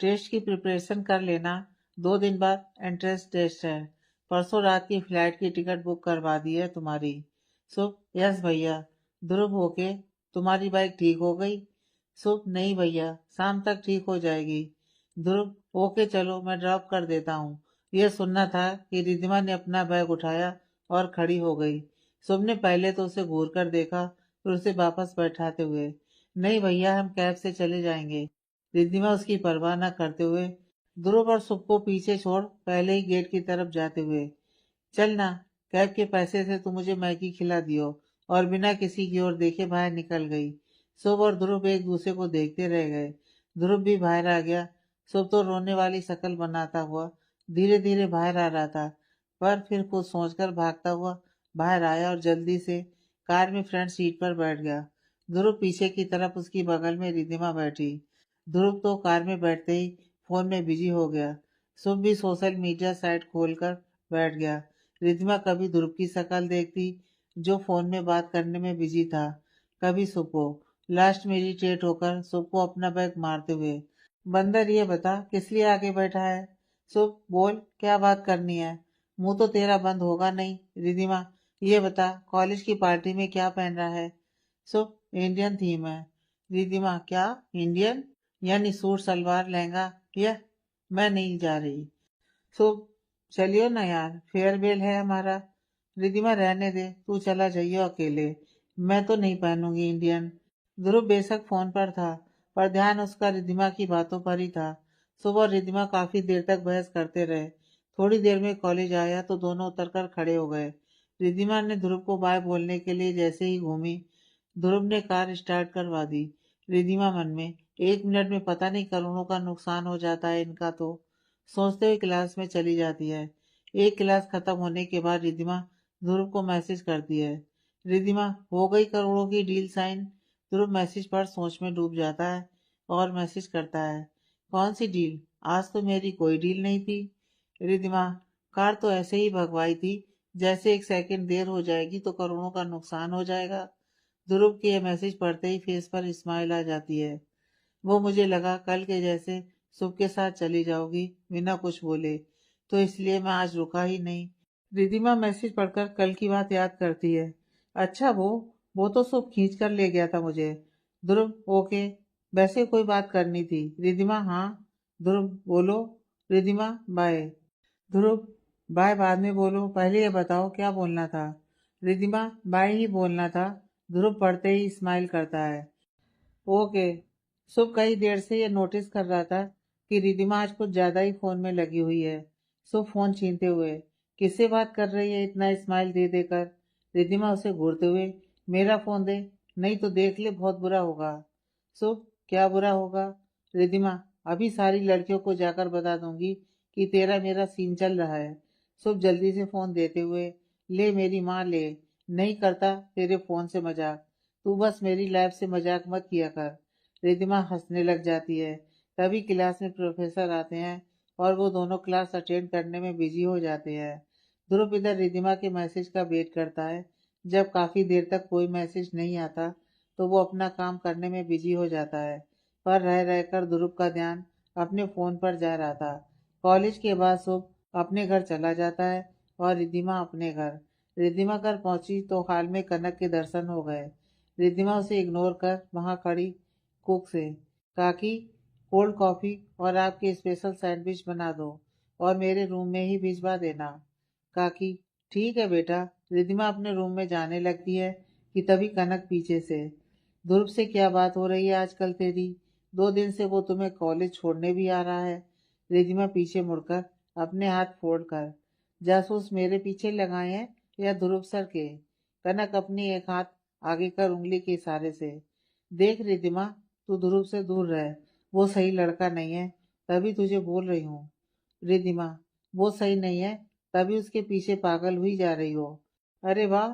टेस्ट की प्रिपरेशन कर लेना, 2 दिन बाद एंट्रेंस टेस्ट है। परसों रात की फ्लाइट की टिकट बुक करवा दी है तुम्हारी। शुभ, यस भैया। ध्रुव, होके तुम्हारी बाइक ठीक हो गई? शुभ, नहीं भैया, शाम तक ठीक हो जाएगी। ध्रुव, ओके चलो मैं ड्रॉप कर देता हूँ। यह सुनना था कि रिद्धिमा ने अपना बैग उठाया और खड़ी हो गई। शुभ ने पहले तो उसे घूर कर देखा, फिर उसे वापस बैठाते हुए, नहीं भैया, हम कैब से चले जाएंगे। रिद्धिमा उसकी परवाह न करते हुए ध्रुव और शुभ को पीछे छोड़ पहले ही गेट की तरफ जाते हुए, चल ना, कैब के पैसे से तू मुझे मैगी खिला दियो। और बिना किसी की ओर देखे बाहर निकल गई। शुभ और ध्रुव एक दूसरे को देखते रह गए। ध्रुव भी बाहर आ गया। शुभ तो रोने वाली शक्ल बनाता हुआ धीरे धीरे बाहर आ रहा था, पर फिर कुछ सोचकर भागता हुआ बाहर आया और जल्दी से कार में फ्रंट सीट पर बैठ गया। ध्रुव पीछे की तरफ उसकी बगल में रिधिमा बैठी। ध्रुव तो कार में बैठते ही फोन में बिजी हो गया। शुभ भी सोशल मीडिया साइट खोलकर बैठ गया। रिधिमा कभी ध्रुव की शक्ल देखती जो फोन में बात करने में बिजी था, कभी शुभ को। लास्ट में इरिटेट होकर शुभ को अपना बैग मारते हुए, बंदर ये बता किस लिए आगे बैठा है। शुभ बोल क्या बात करनी है। मुंह तो तेरा बंद होगा नहीं। रिधिमा ये बता कॉलेज की पार्टी में क्या पहन रहा है। शुभ इंडियन थीम है। रिधिमा क्या इंडियन, यानी सूट सलवार लहंगा। यह मैं नहीं जा रही। शुभ चलियो ना यार, फेयरवेल है हमारा। रिधिमा रहने दे, तू चला जाइयो अकेले। मैं तो नहीं पहनूंगी इंडियन। ध्रुव बेशक फोन पर था, पर ध्यान उसका रिधिमा की बातों पर ही था। सुबह और रिधिमा काफी देर तक बहस करते रहे। थोड़ी देर में कॉलेज आया तो दोनों उतरकर खड़े हो गए। रिधिमा ने ध्रुव को बाय बोलने के लिए जैसे ही घूमी, ध्रुव ने कार स्टार्ट करवा दी। रिधिमा मन में, 1 मिनट में पता नहीं करोड़ों का नुकसान हो जाता है इनका तो। सोचते हुए क्लास में चली जाती है। एक क्लास खत्म होने के बाद रिधिमा ध्रुव को मैसेज करती है। रिधिमा हो गई करोड़ों की डील साइन। ध्रुव मैसेज पर सोच में डूब जाता है और मैसेज करता है, कौन सी डील, आज तो मेरी कोई डील नहीं थी। रिधिमा कार तो ऐसे ही भगवाई थी, जैसे 1 सेकंड देर हो जाएगी तो करोड़ों का नुकसान हो जाएगा। ध्रुव के ये मैसेज पढ़ते ही फेस पर स्माइल आ जाती है। वो मुझे लगा कल के जैसे शुभ के साथ चली जाओगी बिना कुछ बोले, तो इसलिए मैं आज रुका ही नहीं। रिधिमा मैसेज पढ़कर कल की बात याद करती है। अच्छा वो तो शुभ खींच कर ले गया था मुझे। ध्रुव ओके, वैसे कोई बात करनी थी। रिधिमा हाँ। ध्रुव बोलो। रिधिमा बाय। ध्रुव बाय बाद में बोलो, पहले ये बताओ क्या बोलना था। रिधिमा बाय ही बोलना था। ध्रुव पढ़ते ही स्माइल करता है। ओके। शुभ कई देर से ये नोटिस कर रहा था कि रिधिमा आज कुछ ज्यादा ही फोन में लगी हुई है। शुभ फोन छीनते हुए, किससे बात कर रही है इतना स्माइल दे देकर। रिधिमा उसे घूरते हुए, मेरा फोन दे, नहीं तो देख ले बहुत बुरा होगा। शुभ क्या बुरा होगा। रिधिमा अभी सारी लड़कियों को जाकर बता दूंगी कि तेरा मेरा सीन चल रहा है। शुभ जल्दी से फोन देते हुए, ले मेरी माँ ले, नहीं करता तेरे फोन से मजाक, तू बस मेरी लाइफ से मजाक मत किया कर। रिधिमा हंसने लग जाती है। तभी क्लास में प्रोफेसर आते हैं और वो दोनों क्लास अटेंड करने में बिजी हो जाते हैं। ध्रुव इधर रिधिमा के मैसेज का वेट करता है। जब काफी देर तक कोई मैसेज नहीं आता तो वो अपना काम करने में बिजी हो जाता है, पर रह रहकर ध्रुव का ध्यान अपने फोन पर जा रहा था। कॉलेज के बाद शुभ अपने घर चला जाता है और रिधिमा अपने घर। रिधिमा घर पहुंची तो हाल में कनक के दर्शन हो गए। रिधिमा उसे इग्नोर कर वहां खड़ी कुक से, काकी कोल्ड कॉफी और आपके स्पेशल सैंडविच बना दो और मेरे रूम में ही भिजवा देना। काकी ठीक है बेटा। रिधिमा अपने रूम में जाने लगती है कि तभी कनक पीछे से, ध्रुव से क्या बात हो रही है आजकल तेरी, 2 दिन से वो तुम्हें कॉलेज छोड़ने भी आ रहा है। रिधिमा पीछे मुड़कर अपने हाथ फोड़कर, जासूस मेरे पीछे लगाए हैं या ध्रुव सर के। कनक अपनी एक हाथ आगे कर उंगली के इशारे से, देख रिधिमा तू ध्रुव से दूर रह, वो सही लड़का नहीं है, तभी तुझे बोल रही हूँ। रिधिमा वो सही नहीं है, तभी उसके पीछे पागल हुई जा रही हो। अरे वाह,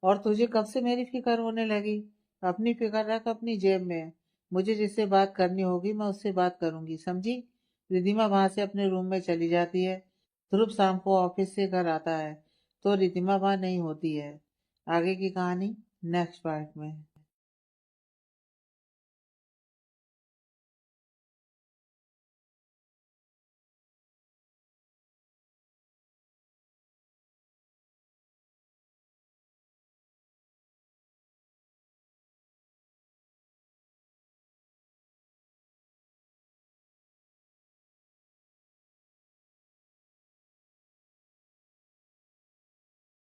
और तुझे कब से मेरी फिक्र होने लगी। अपनी फिक्र रख अपनी जेब में, मुझे जिससे बात करनी होगी मैं उससे बात करूंगी, समझी। रिधिमा वहां से अपने रूम में चली जाती है। ध्रुव शाम को ऑफिस से घर आता है तो रिधिमा वहां नहीं होती है। आगे की कहानी नेक्स्ट पार्ट में।